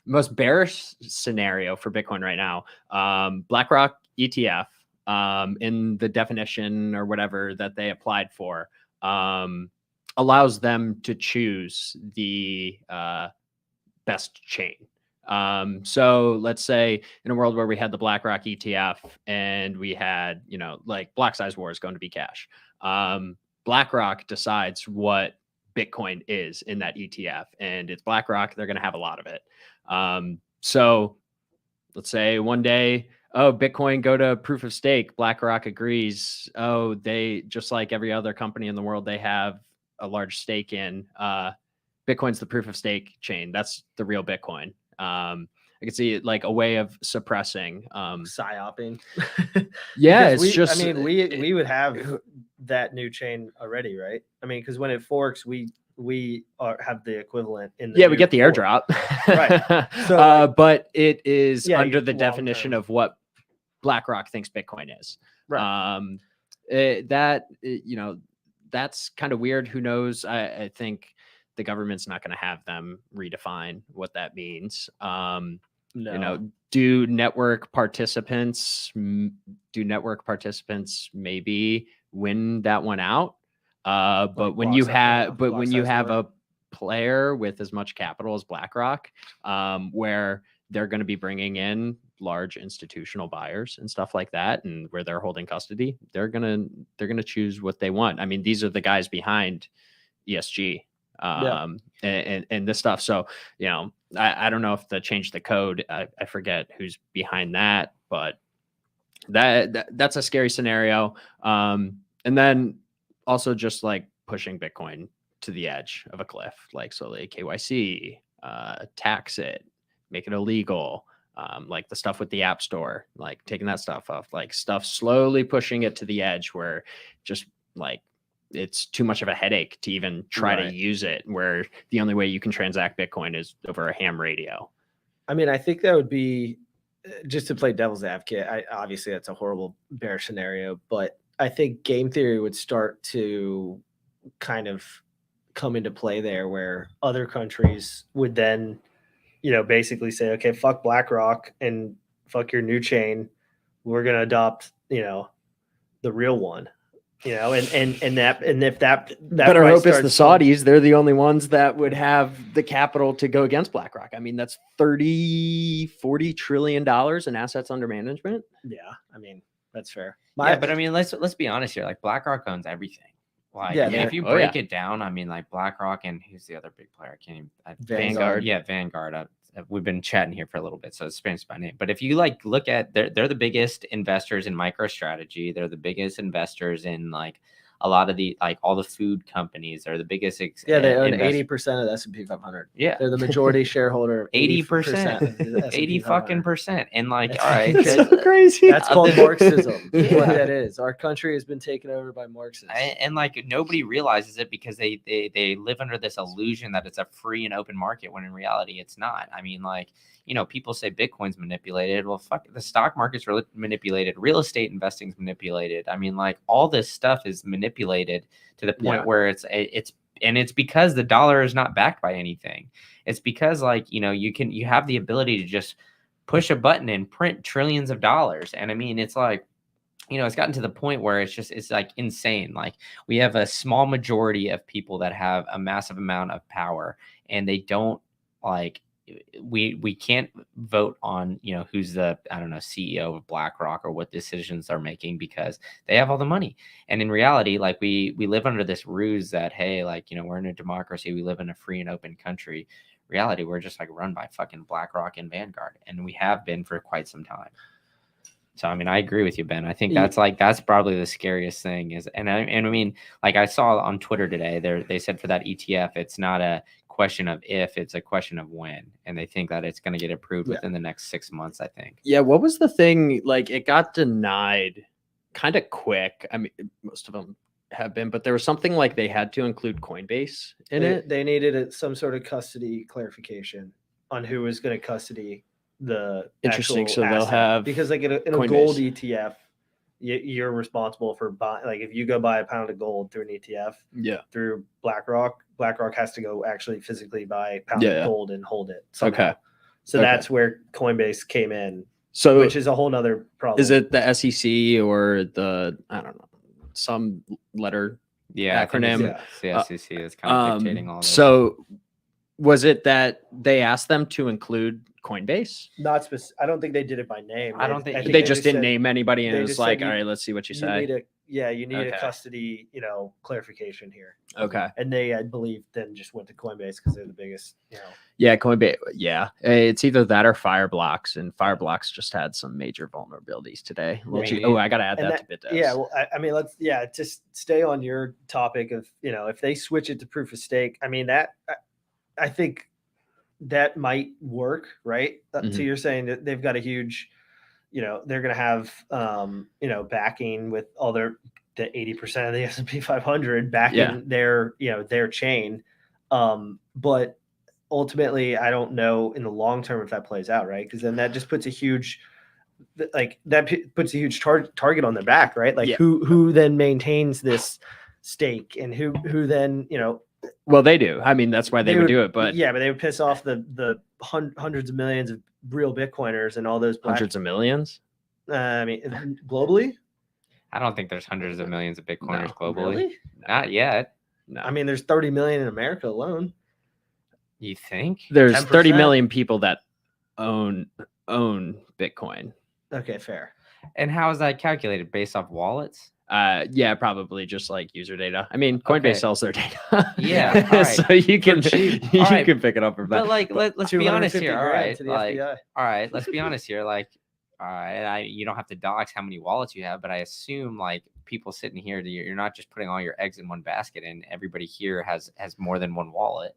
most bearish scenario for Bitcoin right now. BlackRock ETF. In the definition or whatever that they applied for, allows them to choose the best chain. So let's say in a world where we had the BlackRock ETF and we had, like block size war is going to be cash. BlackRock decides what Bitcoin is in that ETF, and it's BlackRock. They're going to have a lot of it. So let's say one day, Bitcoin go to proof of stake. BlackRock agrees. They, just like every other company in the world, they have a large stake in. Bitcoin's the proof of stake chain. That's the real Bitcoin. I can see it like a way of suppressing psyoping. Yeah, we would have that new chain already, right? I mean, because when it forks, we have the equivalent in the we get the airdrop. Right. So but it is under the definition of what BlackRock thinks Bitcoin is. Right. That's kind of weird. Who knows? I think the government's not going to have them redefine what that means. No. Do network participants maybe win that one out? But when you have a player with as much capital as BlackRock, where they're going to be bringing in large institutional buyers and stuff like that, and where they're holding custody, they're going to choose what they want. I mean, these are the guys behind ESG and this stuff. So, I don't know if they changed the code. I forget who's behind that, but that's a scary scenario. And then also just like pushing Bitcoin to the edge of a cliff, like slowly KYC, tax it, make it illegal. Like the stuff with the App Store, like taking that stuff off, like stuff slowly pushing it to the edge where just like it's too much of a headache to even try to use it, where the only way you can transact Bitcoin is over a ham radio. I mean, I think that would be, just to play devil's advocate, obviously that's a horrible bearish scenario, but I think game theory would start to kind of come into play there, where other countries would then, basically say, okay, fuck BlackRock and fuck your new chain. We're going to adopt, the real one, and if that better hope it's the Saudis. They're the only ones that would have the capital to go against BlackRock. I mean, that's $40 trillion in assets under management. Yeah. I mean, that's fair. But I mean, let's be honest here. Like BlackRock owns everything. Like if you break it down, I mean, like BlackRock and who's the other big player? I can't even. Vanguard. Yeah, Vanguard. We've been chatting here for a little bit, so it's spans by name. But if you like look at, they're the biggest investors in MicroStrategy. They're the biggest investors in like a lot of the like all the food companies are the biggest. Yeah, they own 80% of the S&P 500. Yeah, they're the majority shareholder. Of 80%, of the S&P 80 fucking 500. percent, and like, That's all right, so crazy. That's called Marxism. That's Yeah. what that is. Our country has been taken over by Marxists. And like nobody realizes it because they live under this illusion that it's a free and open market when in reality it's not. I mean, like, you know, people say Bitcoin's manipulated. Well, fuck, the stock market's manipulated. Real estate investing's manipulated. I mean, like all this stuff is manipulated to the point where it's because the dollar is not backed by anything. It's because like, you know, you have the ability to just push a button and print trillions of dollars. And I mean, it's like, you know, it's gotten to the point where it's like insane. Like we have a small majority of people that have a massive amount of power, and they don't like, we can't vote on, you know, who's the, I don't know, CEO of BlackRock or what decisions they're making because they have all the money. And in reality, like we live under this ruse that, hey, like, you know, we're in a democracy, we live in a free and open country. Reality, we're just like run by fucking BlackRock and Vanguard, and we have been for quite some time. So, I mean, I agree with you, Ben. I think that's probably the scariest thing is, and I mean, like I saw on Twitter today, they said for that ETF, it's not a question of if, it's a question of when, and they think that it's going to get approved within the next 6 months, I think. Yeah. What was the thing? Like it got denied kind of quick. I mean, most of them have been, but there was something like they had to include Coinbase in it. They needed some sort of custody clarification on who was going to custody the Interesting. So asset. they'll have, because like in a gold ETF, you're responsible for buying. Like if you go buy a pound of gold through an ETF, through BlackRock has to go actually physically buy a pound of gold and hold it somehow. Okay. So that's where Coinbase came in. So which is a whole nother problem. Is it the SEC or the, I don't know, some letter acronym? The SEC is kind of dictating all this. So was it that they asked them to include Coinbase? Not specific. I don't think they did it by name. I don't think they just didn't name anybody, and it was like, all right, let's see what you say. You need a custody, clarification here. Okay. And they, I believe, then just went to Coinbase because they're the biggest, Yeah, Coinbase. Yeah, it's either that or Fireblocks, and Fireblocks just had some major vulnerabilities today. I got to add that to BitDevs. Yeah, well, I mean, just stay on your topic of, if they switch it to proof of stake. I mean, that I think that might work, right? So you're saying that they've got a huge, they're going to have, backing with all the 80% of the S&P 500 backing their chain. But ultimately, I don't know in the long term if that plays out, right? Because then that just puts a huge, target on their back, right? Like who then maintains this stake and who then, Well, they do. I mean, that's why they would do it. But but they would piss off the hundreds of millions of real Bitcoiners and all those hundreds of millions. I mean, globally, I don't think there's hundreds of millions of Bitcoiners globally. Really? Not yet. No. I mean, there's 30 million in America alone. You think? There's 10%? 30 million people that own Bitcoin. Okay, fair. And how is that calculated? Based off wallets? Yeah, probably just like user data. I mean, Coinbase sells their data. Yeah, all right. So you can can pick it up from that. But like, let's be honest here. All right, like, all right. Let's be honest here. Like, all right, you don't have to dox how many wallets you have, but I assume like people sitting here, you're not just putting all your eggs in one basket, and everybody here has more than one wallet.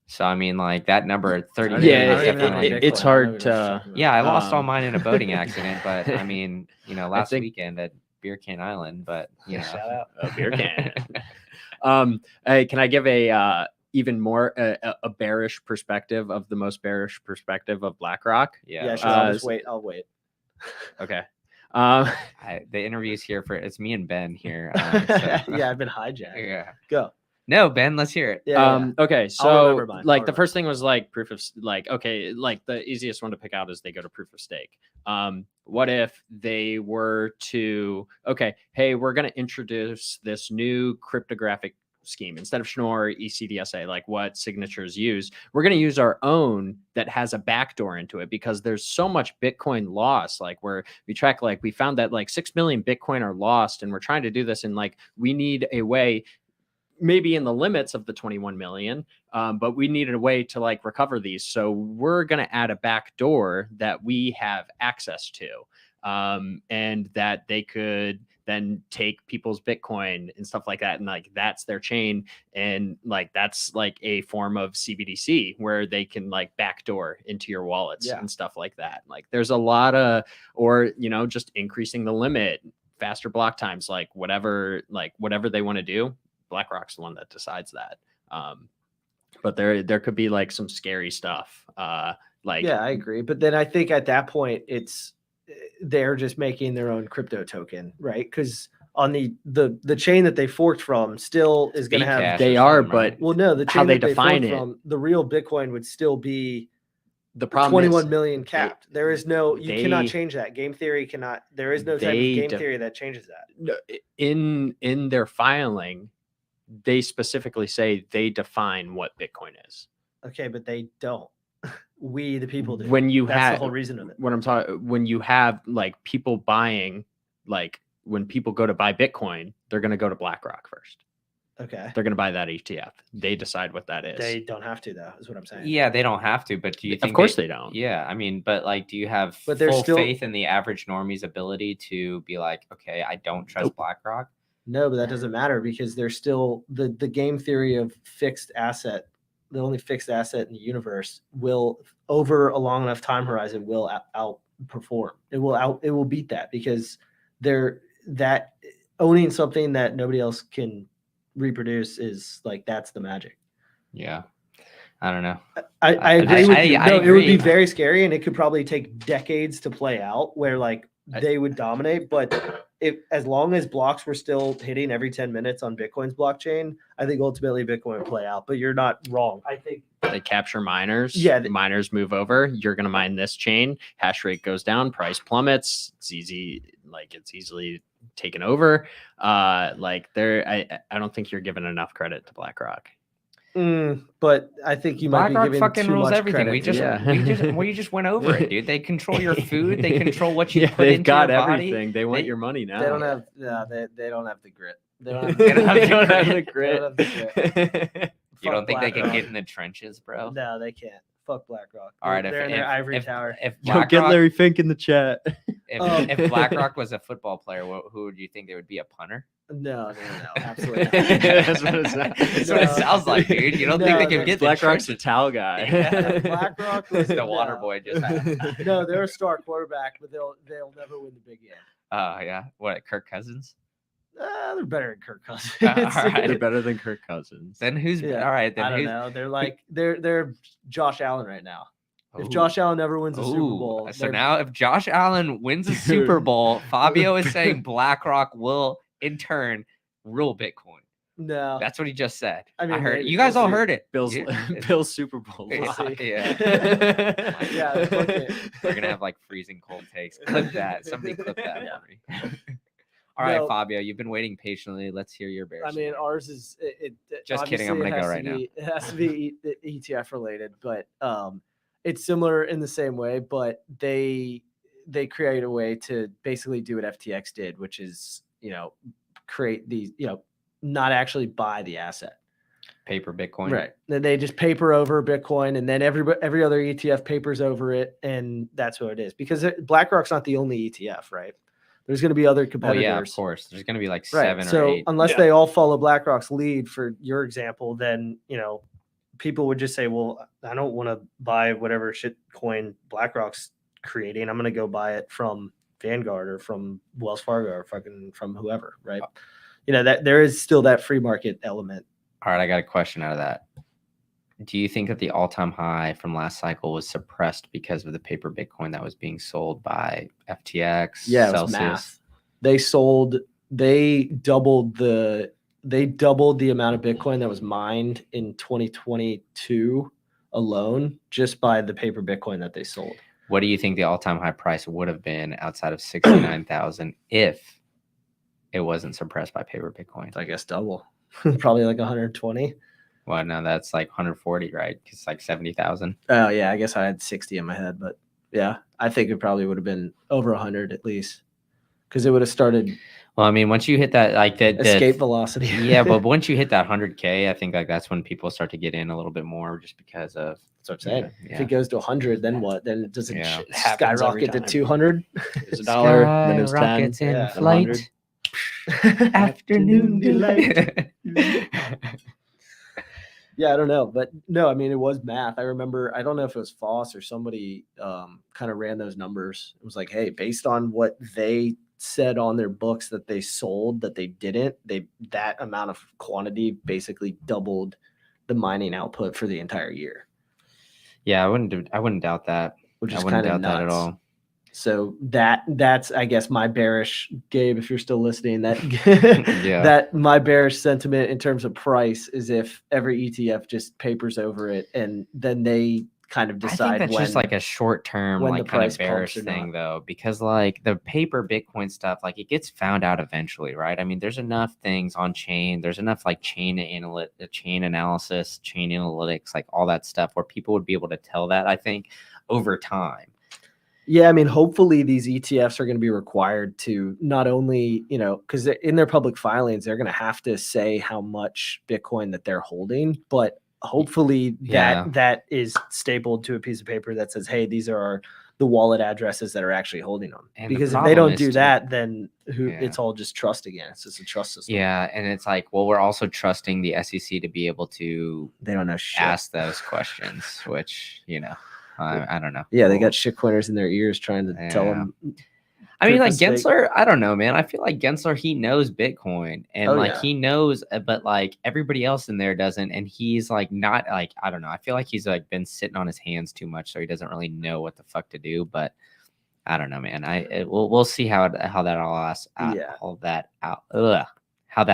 So I mean, like that number 30. Yeah, it's hard to. Yeah, I lost all mine in a boating accident, but I mean, last weekend at Beer Can Island, but shout out Beer Can. Hey, can I give a even more a bearish perspective of the most bearish perspective of BlackRock? Yeah, sure. I'll wait. Okay. The interview's here it's me and Ben here. Yeah, I've been hijacked. Yeah, go. No, Ben, let's hear it. Yeah. Okay, so like the first thing was like proof of like the easiest one to pick out is they go to proof of stake. What if they were to hey, we're going to introduce this new cryptographic scheme instead of Schnorr ECDSA, like what signatures use, we're going to use our own that has a backdoor into it because there's so much Bitcoin loss. Like we found that like 6 million Bitcoin are lost, and we're trying to do this, and like we need a way, maybe in the limits of the 21 million, but we needed a way to like recover these. So we're going to add a back door that we have access to, and that they could then take people's Bitcoin and stuff like that. And like, that's their chain. And like, that's like a form of CBDC where they can like backdoor into your wallets and stuff like that. Like there's a lot of, or, you know, just increasing the limit, faster block times, like whatever they want to do. BlackRock's the one that decides that. But there could be like some scary stuff. Like, yeah, I agree. But then I think at that point, they're just making their own crypto token, right? Because on the chain that they forked from still is going to have. Bcash they or are, something, right? but Well, no, the chain how they that define forked it. from, the real Bitcoin would still be the problem 21 is million capped. There is no, you cannot they- change that. Game theory cannot. There is no type of they game de- theory that changes that. no, in their filing, they specifically say they define what Bitcoin is. Okay, but they don't. We, the people, do. When you That's have the whole reason of it. what I'm talking, when you have like people buying, like when people go to buy Bitcoin, they're going to go to BlackRock first. Okay. They're going to buy that ETF. They decide what that is. They don't have to, though, is what I'm saying. Yeah, they don't have to, but do you think Of course they don't. Yeah, I mean, but like, do you have But there's full still- faith in the average normie's ability to be like, okay, I don't trust BlackRock? No, but that doesn't matter because there's still the game theory of fixed asset. The only fixed asset in the universe will, over a long enough time horizon, will outperform. It will beat that because that owning something that nobody else can reproduce is like, that's the magic. Yeah, I don't know. I agree with you. I No, it would be agree. very scary, and it could probably take decades to play out where like they would dominate. But as long as blocks were still hitting every 10 minutes on Bitcoin's blockchain, I think ultimately Bitcoin would play out. But you're not wrong. I think They capture miners. Yeah, Miners move over. You're going to mine this chain. Hash rate goes down. Price plummets. It's easily taken over. I don't think you're giving enough credit to BlackRock. but I think you might BlackRock be giving fucking too rules much everything. credit. We just went over it, dude. They control your food. They control what you put they've into got your body. everything. They want your money now. They don't have they don't have the grit. They don't have They don't have They don't have the the They don't have the grit. You don't Fuck think they can BlackRock. get in the trenches, bro? No, they can't. Fuck BlackRock. All right, they're in their ivory tower. If Yo, BlackRock, get Larry Fink in the chat. if BlackRock was a football player, who would you think they would be? A punter? No, absolutely not. That's what it sounds- That's what it sounds like, dude. You don't think No, they can that's get the BlackRock's the trenches? towel guy. Yeah, BlackRock was the water boy just. No, they're a star quarterback, but they'll never win the big game. Oh yeah, what? Kirk Cousins? They're better than Kirk Cousins. All right. They're better than Kirk Cousins. Then who's Yeah, all right? Then I don't who's, know. They're like they're Josh Allen right now. If Ooh. Josh Allen never wins a Super Ooh, Bowl, so they're- now if Josh Allen wins a Super Bowl, Fabio is saying BlackRock will in turn rule Bitcoin. no. That's what he just said. I, I mean, heard maybe. you guys We'll all see. heard it. Bill's You- Bill's Super Bowl. We'll lock. see. Yeah. Yeah, fuck it. We're gonna have like freezing cold takes. Clip that. Somebody clip that Yeah. for me. All right, No. Fabio, you've been waiting patiently. Let's hear your bear. I mean, story. ours is Just kidding, I'm obviously gonna it go has right to now. be- It has to be ETF related, but it's similar in the same way. But they create a way to basically do what FTX did, which is create these not actually buy the asset. paper Bitcoin. Right. Then they just paper over Bitcoin, and then every other ETF papers over it, and that's what it is. Because BlackRock's not the only ETF, right? There's going to be other Oh competitors. yeah, of course. There's gonna be like Right. 7 So or 8. unless Yeah. they all follow BlackRock's lead, for your example, then people would just say, "Well, I don't want to buy whatever shit coin BlackRock's creating. I'm going to go buy it from Vanguard or from Wells Fargo or fucking from whoever." Right. That there is still that free market element. All right, I got a question out of that. Do you think that the all-time high from last cycle was suppressed because of the paper Bitcoin that was being sold by FTX? Yeah, it was Celsius? math. They doubled the amount of Bitcoin that was mined in 2022 alone just by the paper Bitcoin that they sold. What do you think the all-time high price would have been outside of 69,000 if it wasn't suppressed by paper Bitcoin? I guess double, probably like 120. Well, no, that's like 140, right? It's like 70,000. Oh yeah, I guess I had 60 in my head, but yeah, I think it probably would have been over 100 at least, because it would have started Well, I mean, once you hit that, like the escape velocity. yeah, but once you hit that 100K, I think like that's when people start to get in a little bit more, just because of That's what I'm saying. If Yeah. it goes to 100, then what? Then it doesn't Yeah. Happens every skyrocket to time. 200. It's $1, then it's 10, Skyrockets in yeah, flight. flight. Afternoon delight. Yeah, I don't know, but no, I mean, it was math. I remember, I don't know if it was Foss or somebody kind of ran those numbers. It was like, hey, based on what they said on their books that they sold, that they didn't, that amount of quantity basically doubled the mining output for the entire year. Yeah, I wouldn't doubt that. Which is I wouldn't kind of doubt that at nuts. all. So that's, I guess, my bearish, Gabe, if you're still listening, that Yeah. that my bearish sentiment in terms of price is if every ETF just papers over it and then they kind of I think decide that's just like a short term, when like the kind price of bearish pumps or thing not. though, because like the paper Bitcoin stuff, like it gets found out eventually, right? I mean, there's enough things on chain, there's enough like chain analysis, chain analytics, like all that stuff where people would be able to tell that, I think, over time. Yeah, I mean, hopefully these ETFs are going to be required to not only, because in their public filings, they're going to have to say how much Bitcoin that they're holding, but hopefully that is stapled to a piece of paper that says, hey, these are the wallet addresses that are actually holding them. And because the if they don't problem do is, that, then Yeah. it's all just trust again. It's just a trust system. Yeah, and it's like, well, we're also trusting the SEC to be able to They don't know shit. ask those questions, which, I don't know. Yeah, they got shitcoiners in their ears trying to tell Yeah. them. I mean, like proof of stake. Gensler, I don't know, man. I feel like Gensler, he knows Bitcoin and Oh, like yeah. he knows, but like everybody else in there doesn't. And he's like, not like, I don't know. I feel like he's like been sitting on his hands too much. So he doesn't really know what the fuck to do. But I don't know, man. We'll see how that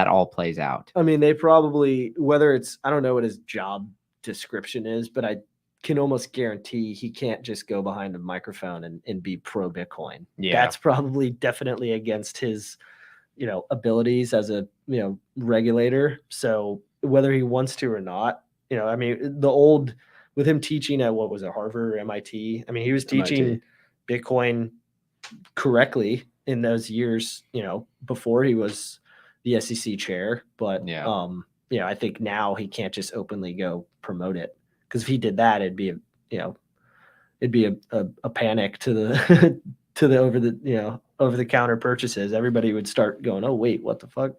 all plays out. I mean, they probably, whether it's, I don't know what his job description is, but I can almost guarantee he can't just go behind a microphone and be pro Bitcoin. Yeah. That's probably definitely against his, abilities as a, regulator. So whether he wants to or not, I mean, with him teaching at, what was it, Harvard or MIT? I mean, he was teaching Bitcoin correctly in those years, before he was the SEC chair. But, I think now he can't just openly go promote it. Because if he did that, it'd be a panic to the to the over the counter purchases. Everybody would start going, oh wait, what the fuck?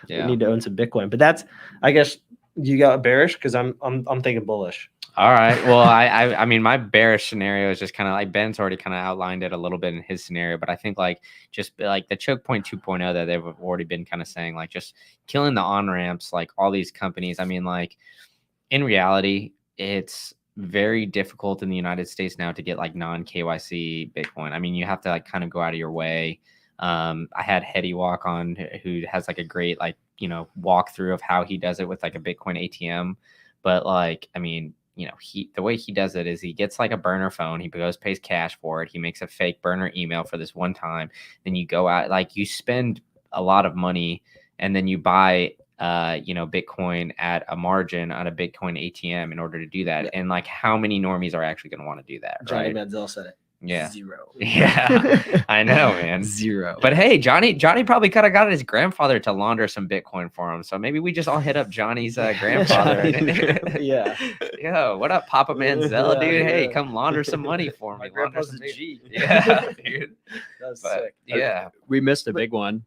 Yeah. We need to own some Bitcoin. But that's, I guess, you got bearish because I'm thinking bullish. All right. Well, I mean, my bearish scenario is just kind of like Ben's already kind of outlined it a little bit in his scenario, but I think like just like the choke point 2.0 that they've already been kind of saying, like just killing the on ramps, like all these companies. I mean, like in reality, it's very difficult in the United States now to get like non-KYC Bitcoin. I mean, you have to like kind of go out of your way. I had Hetty Walk on, who has like a great like walkthrough of how he does it with like a Bitcoin ATM. But like, I mean, the way he does it is he gets like a burner phone, he pays cash for it, he makes a fake burner email for this one time, then you go out, like you spend a lot of money, and then you buy Bitcoin at a margin on a Bitcoin ATM in order to do that. Yeah. And like, how many normies are actually going to want to do that? Johnny right? Manziel said it. Yeah. 0. Yeah. I know, man. 0. But hey, Johnny probably could have got his grandfather to launder some Bitcoin for him. So maybe we just all hit up Johnny's grandfather. Yeah. Yo, what up, Papa Manziel, dude? Hey, come launder some money for me. My grandpa's a G. Yeah, dude. That's But, sick. yeah. We missed a big one.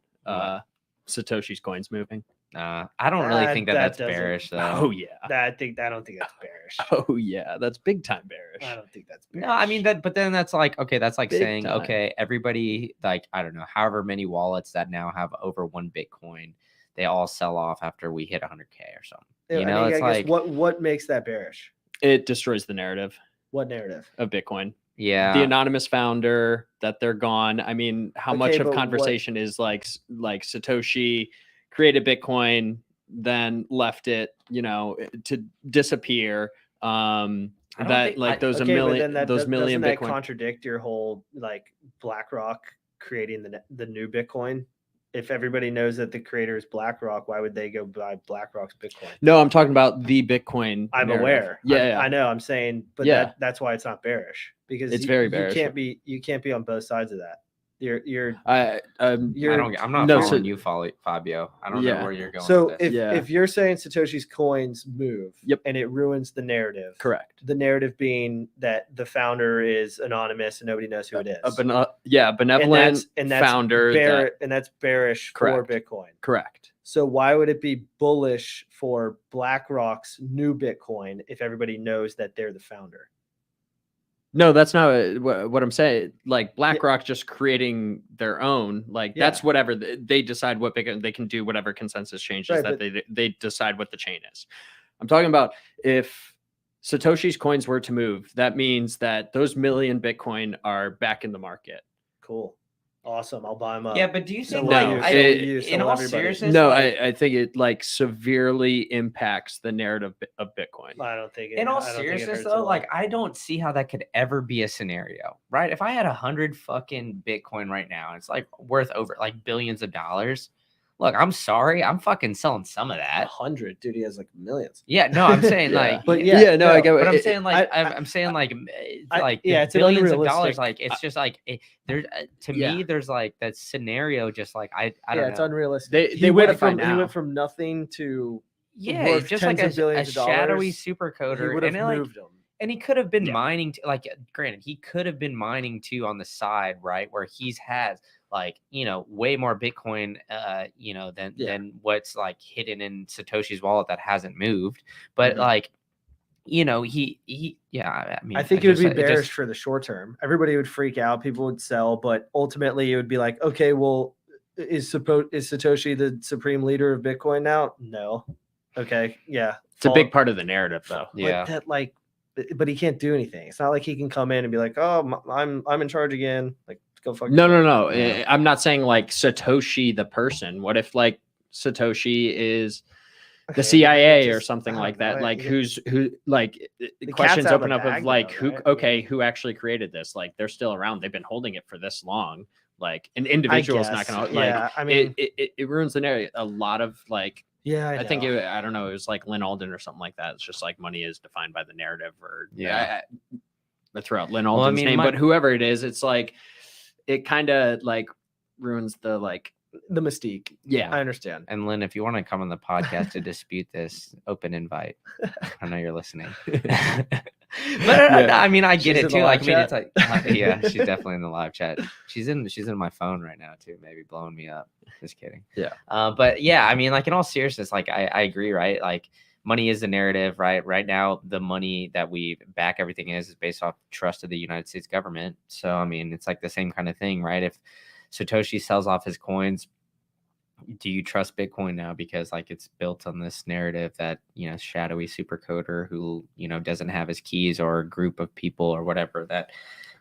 Satoshi's coins moving. I don't really think that's bearish, though. Oh yeah. I don't think that's bearish. Oh yeah, that's big time bearish. I don't think that's bearish. No, I mean but then that's like, okay, that's like Big saying, time. okay, everybody, like, I don't know, however many wallets that now have over 1 Bitcoin, they all sell off after we hit 100K or something. I It's guess like, what makes that bearish? It destroys the narrative What narrative? of Bitcoin. yeah, The anonymous founder, that they're gone. I mean, how Okay, much of but conversation is like Satoshi created Bitcoin, then left it, to disappear. don't That think- like I- those Okay, a but million, then those million doesn't that Bitcoin. contradict your whole like BlackRock creating the new Bitcoin? If everybody knows that the creator is BlackRock, why would they go buy BlackRock's Bitcoin? No, I'm talking about the Bitcoin. I'm narrative. aware. Yeah, I know. I'm saying, but Yeah. that's why it's not bearish, because It's very bearish. You can't be on both sides of that. You're I'm not no, following so- you, Fabio. I don't Yeah. know where you're going. so with this. if you're saying Satoshi's coins move, Yep. and it ruins the narrative. Correct. The narrative being that the founder is anonymous and nobody knows who it is. Benevolent and that's founder. and that's bearish Correct. for Bitcoin. Correct. So why would it be bullish for BlackRock's new Bitcoin if everybody knows that they're the founder? No, that's not what I'm saying. Like BlackRock just creating their own, like that's whatever they decide what they can do, whatever consensus changes that they decide what the chain is. I'm talking about if Satoshi's coins were to move, that means that those million Bitcoin are back in the market. Cool. Awesome. I'll buy them up. Yeah, but do you think in all seriousness? No, I think it like severely impacts the narrative of Bitcoin. I don't think it. In all seriousness, though, like I don't see how that could ever be a scenario, right? If I had 100 fucking Bitcoin right now, it's like worth over like billions of dollars. Look, I'm sorry, I'm fucking selling some of that. 100, dude. He has like millions. Yeah, no, I'm saying like, but I get. But I'm saying like, I'm saying like it's billions of dollars. unrealistic. Like it's just like there's to me, there's like that scenario. Just like I don't know. It's unrealistic. He he went went from nothing to it's just like a shadowy super coder, he would have moved him. And he could have been mining, like, granted, he could have been mining too on the side, right? Where he's has like, way more Bitcoin, than what's like hidden in Satoshi's wallet that hasn't moved. But I mean, I think it would be bearish for the short term. Everybody would freak out. People would sell, but ultimately it would be like, okay, well, is Satoshi the supreme leader of Bitcoin now? No. Okay. Yeah. It's a big part of the narrative, though. Yeah. But he can't do anything. It's not like he can come in and be like, oh, I'm in charge again. Like, go fuck. No. Yeah. I'm not saying like Satoshi the person. What if like Satoshi is the CIA or something like that? Like who like questions open up of like who actually created this? Like they're still around. They've been holding it for this long. Like an individual is not going to like. I mean, it ruins the narrative. A lot of like. Yeah, I think I don't know. It was like Lynn Alden or something like that. It's just like money is defined by the narrative, or I throw out Lynn Alden's name, but whoever it is, it's like it kind of like ruins the mystique. Yeah, I understand. And Lynn, if you want to come on the podcast to dispute this, open invite. I know you're listening. But I mean, I get it too. Like, I mean, it's like, she's definitely in the live chat. She's in my phone right now too, maybe blowing me up. Just kidding. Yeah. But yeah, I mean, like in all seriousness, like I agree, right? Like money is the narrative, right? Right now, the money that we back everything is based off trust of the United States government. So I mean, it's like the same kind of thing, right? If Satoshi sells off his coins, do you trust Bitcoin now because like it's built on this narrative that shadowy super coder who doesn't have his keys, or a group of people or whatever that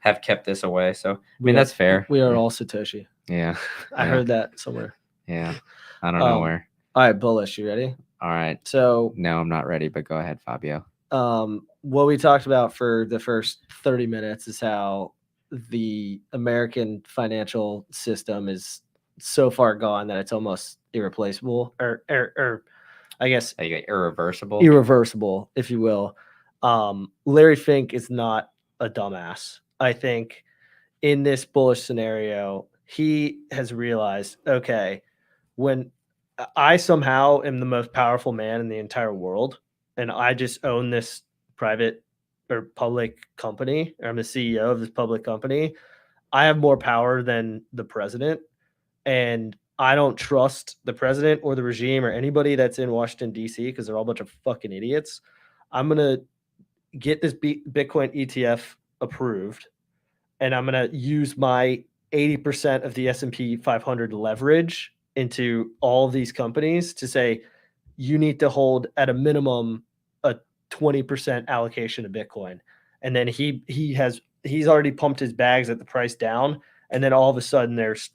have kept this away? So I mean, that's fair. We are all Satoshi. Yeah, I heard that somewhere. Yeah, I don't know where. All right, bullish. You ready? All right. So no, I'm not ready, but go ahead, Fabio. What we talked about for the first 30 minutes is how the American financial system is so far gone that it's almost irreplaceable, or I guess irreversible, if you will. Larry Fink is not a dumbass. I think in this bullish scenario, he has realized, okay, when I somehow am the most powerful man in the entire world, and I just own this private or public company, or I'm the CEO of this public company, I have more power than the president. And I don't trust the president or the regime or anybody that's in Washington, D.C., because they're all a bunch of fucking idiots. I'm going to get this Bitcoin ETF approved, and I'm going to use my 80% of the S&P 500 leverage into all of these companies to say, you need to hold at a minimum a 20% allocation of Bitcoin. And then he's already pumped his bags at the price down. And then all of a sudden there's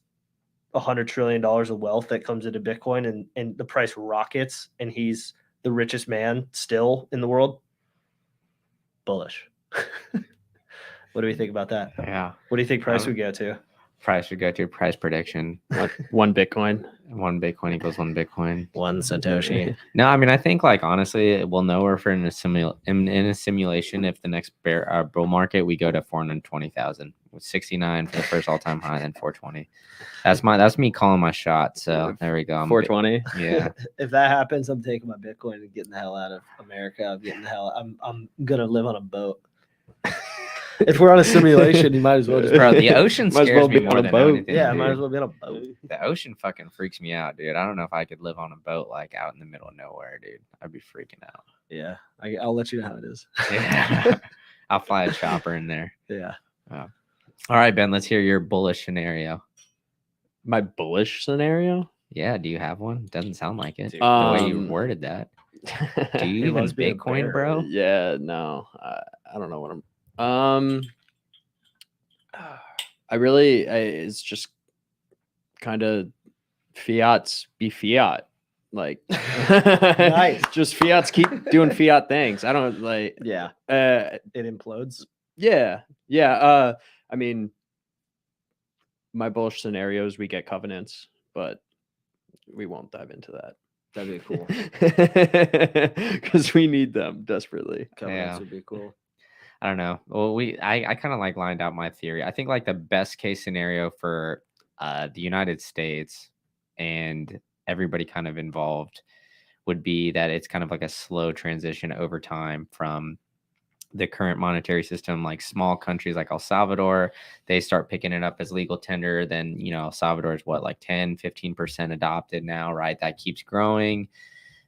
$100 trillion of wealth that comes into Bitcoin, and the price rockets, and he's the richest man still in the world. Bullish. What do we think about that? Yeah. What do you think price would go to? Price would go to price prediction. One Bitcoin. 1 Bitcoin equals 1 Bitcoin. 1 Satoshi. No, I mean, I think like honestly, we'll know if we're in a simulation if the next bull market we go to 420,000 with 69 for the first all time high, then 420. That's me calling my shot. So there we go. 420. Yeah. If that happens, I'm taking my Bitcoin and getting the hell out of America. I'm gonna live on a boat. If we're on a simulation, you might as well just. Bro, the ocean Might as scares well me be more on a than boat. anything. Yeah, I dude. might as well be on a boat. The ocean fucking freaks me out, dude. I don't know if I could live on a boat like out in the middle of nowhere, dude. I'd be freaking out. Yeah, I'll let you know how it is. Yeah. I'll fly a chopper in there. Yeah. All right, Ben, let's hear your bullish scenario. My bullish scenario? Yeah, do you have one? Doesn't sound like it. Dude, The way you worded that. Do you He even loves being a Bitcoin, bear. bro? Yeah, no. I don't know what I'm it's just kind of fiats be fiat. Like Nice. Just fiats keep doing fiat things. I don't like Yeah. it Implodes. Yeah. I mean, my bullish scenarios, we get covenants, but we won't dive into that. That'd be cool. Because we need them desperately. Covenants would be cool. I don't know. Well, I kind of like lined out my theory. I think like the best case scenario for the United States and everybody kind of involved would be that it's kind of like a slow transition over time from the current monetary system. Like small countries like El Salvador, they start picking it up as legal tender. Then, El Salvador is what, like 10-15% adopted now, right? That keeps growing.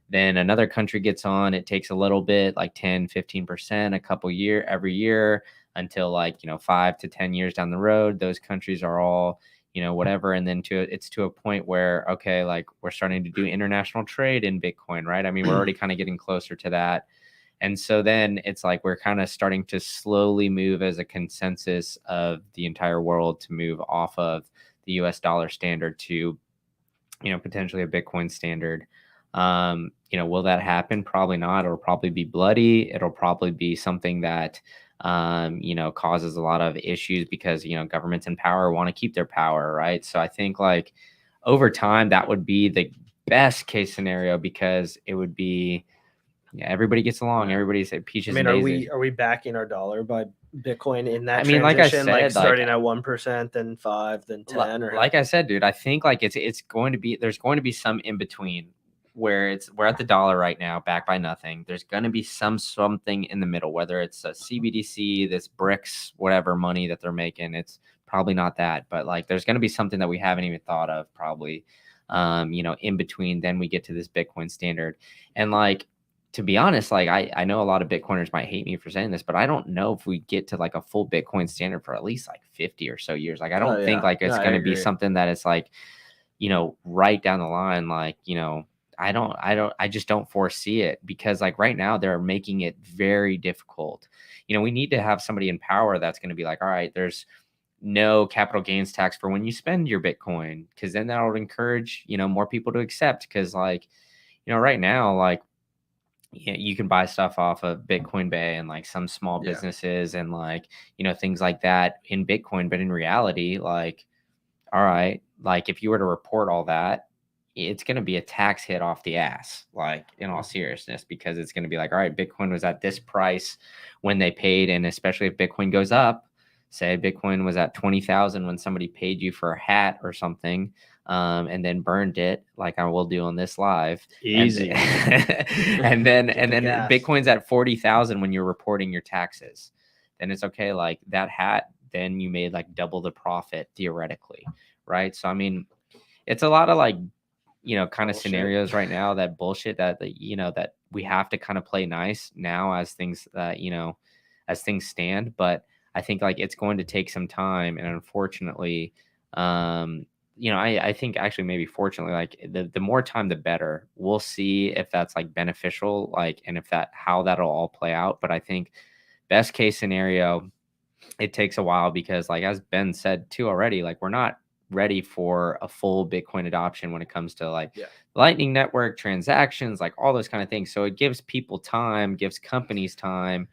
Then another country gets on, it takes a little bit, like 10-15% every year until like 5 to 10 years down the road, those countries are all whatever. And then it's to a point where, okay, like we're starting to do international trade in Bitcoin, right? I mean, we're already kind of getting closer to that. And so then it's like we're kind of starting to slowly move as a consensus of the entire world to move off of the US dollar standard to potentially a Bitcoin standard. Will that happen? Probably not. It'll probably be bloody. It'll probably be something that causes a lot of issues because governments in power want to keep their power, right? So I think like over time that would be the best case scenario because it would be everybody gets along, everybody's at peaches. I mean, are we backing our dollar by Bitcoin in that? I mean, like I said, like starting at 1%, then 5, then 10, or like I said, dude, I think like it's going to be, there's going to be some in between where we're at the dollar right now, backed by nothing. There's going to be something in the middle, whether it's a CBDC, this BRICS, whatever money that they're making. It's probably not that, but like there's going to be something that we haven't even thought of probably, in between. Then we get to this Bitcoin standard. And like, to be honest, like I know a lot of Bitcoiners might hate me for saying this, but I don't know if we get to like a full Bitcoin standard for at least like 50 or so years. Like I don't think like it's going to be something that is like, right down the line. Like, I just don't foresee it because like right now they're making it very difficult. We need to have somebody in power that's going to be like, all right, there's no capital gains tax for when you spend your Bitcoin, because then that would encourage, more people to accept. Because like, right now, like, you can buy stuff off of Bitcoin Bay and like some small businesses and like, things like that in Bitcoin. But in reality, like, all right, like if you were to report all that, it's going to be a tax hit off the ass, like in all seriousness, because it's going to be like, all right, Bitcoin was at this price when they paid. And especially if Bitcoin goes up, say Bitcoin was at 20,000 when somebody paid you for a hat or something, and then burned it like I will do on this live. Easy. And then Bitcoin's at 40,000 when you're reporting your taxes. Then it's okay. Like that hat, then you made like double the profit theoretically. Right. So, I mean, it's a lot of like, kind of scenarios right now, that bullshit that we have to kind of play nice now as things as things stand. But I think like it's going to take some time. And unfortunately, I think actually maybe fortunately, like the more time, the better. We'll see if that's like beneficial, like, and how that'll all play out. But I think best case scenario, it takes a while because like, as Ben said too already, like we're not ready for a full Bitcoin adoption when it comes to like Lightning Network transactions, like all those kind of things. So it gives people time, gives companies time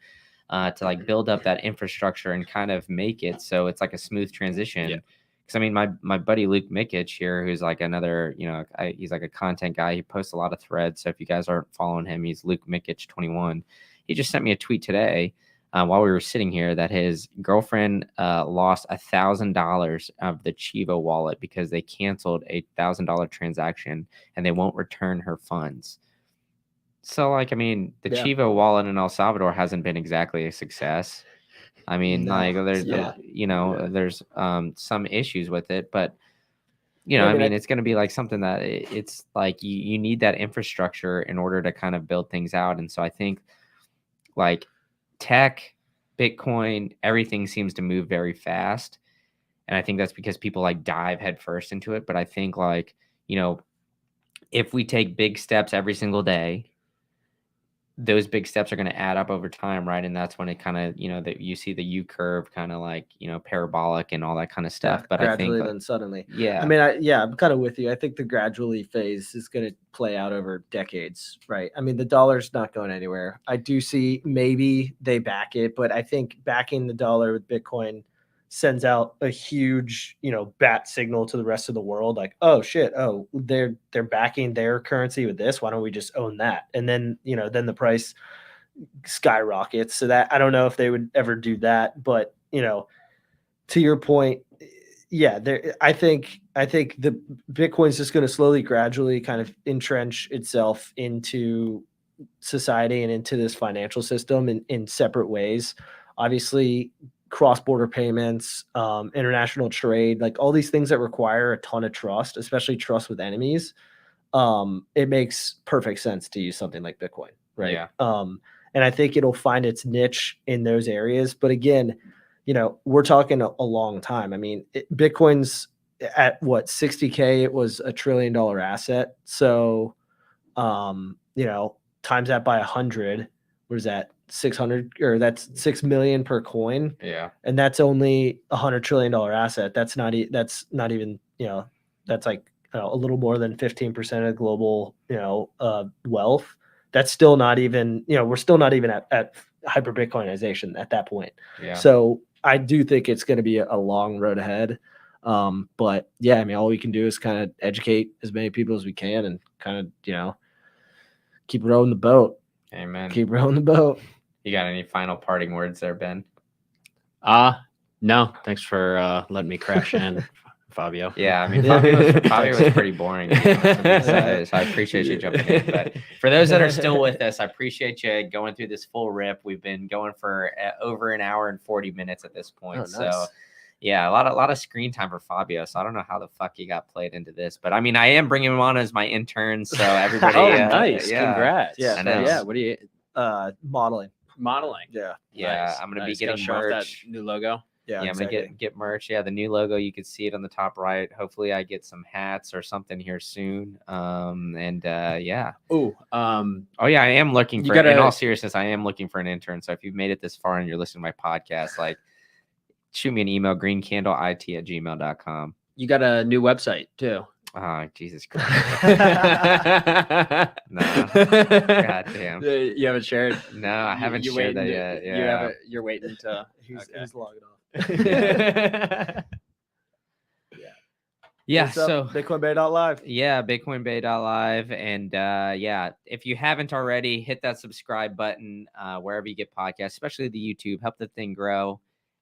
to like build up that infrastructure and kind of make it so it's like a smooth transition. because I mean, my buddy Luke Mikic here, who's like another, he's like a content guy. He posts a lot of threads. So if you guys aren't following him, he's Luke Mikic 21. He just sent me a tweet today while we were sitting here that his girlfriend lost $1,000 of the Chivo wallet because they canceled a $1,000 transaction and they won't return her funds. So, like, I mean, the Chivo wallet in El Salvador hasn't been exactly a success. I mean, there's some issues with it, but I mean, it's going to be like something that it's like you need that infrastructure in order to kind of build things out. And so I think like tech, Bitcoin, everything seems to move very fast. And I think that's because people like dive headfirst into it. But I think like, if we take big steps every single day, those big steps are going to add up over time, right? And that's when it kind of, that you see the U curve kind of like, parabolic and all that kind of stuff. But gradually, I think then suddenly, yeah. I mean, I'm kind of with you. I think the gradually phase is going to play out over decades, right? I mean, the dollar's not going anywhere. I do see maybe they back it, but I think backing the dollar with Bitcoin sends out a huge, bat signal to the rest of the world. Like, oh shit. Oh, they're backing their currency with this. Why don't we just own that? And then, then the price skyrockets. So that, I don't know if they would ever do that, but to your point, I think the Bitcoin's just going to slowly, gradually kind of entrench itself into society and into this financial system in separate ways. Obviously, cross-border payments, international trade, like all these things that require a ton of trust, especially trust with enemies. It makes perfect sense to use something like Bitcoin, right? Yeah. And I think it'll find its niche in those areas. But again, we're talking a long time. I mean, Bitcoin's at what, 60K, it was $1 trillion asset. So, times that by 100, what is that? 600, or that's 6 million per coin. Yeah. And that's only $100 trillion asset. That's not even, that's like a little more than 15% of global, wealth. That's still not even, we're still not even at hyper Bitcoinization at that point. Yeah. So I do think it's going to be a long road ahead. But yeah, I mean, all we can do is kind of educate as many people as we can and kind of, keep rowing the boat. Amen. Keep rowing the boat. You got any final parting words there, Ben? No. Thanks for letting me crash in, Fabio. Yeah, I mean, Fabio was pretty boring. So I appreciate you jumping in. But for those that are still with us, I appreciate you going through this full rip. We've been going for over an hour and 40 minutes at this point. Oh, nice. So yeah, a lot of screen time for Fabio. So I don't know how the fuck he got played into this, but I mean, I am bringing him on as my intern. So everybody, nice, yeah. Congrats. Yeah, I know. Yeah. What do you Modeling. Yeah. Yeah, Nice. I'm gonna be Nice. getting Gotta show off merch. that new logo. Yeah, I'm gonna get merch. Yeah, the new logo, you can see it on the top right. Hopefully I get some hats or something here soon. Yeah. Oh Yeah, I am looking for, in all seriousness, I am looking for an intern. So if you've made it this far and you're listening to my podcast, like shoot me an email, greencandleit@gmail.com. You got a new website too. Oh, Jesus Christ. No. God damn. You haven't shared? No, I haven't shared that yet. Yeah. You're waiting to. He's logging off. Yeah. So BitcoinBay.live. Yeah, BitcoinBay.live. And yeah, if you haven't already, hit that subscribe button wherever you get podcasts, especially the YouTube. Help the thing grow.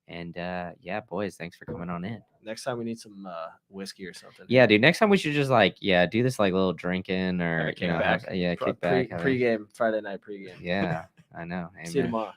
And yeah, boys, thanks for coming on in. Next time we need some whiskey or something. Yeah, dude. Next time we should just do this like little drinking or kick back. Kick back. Pregame, Friday night pregame. Yeah, I know. Amen. See you tomorrow.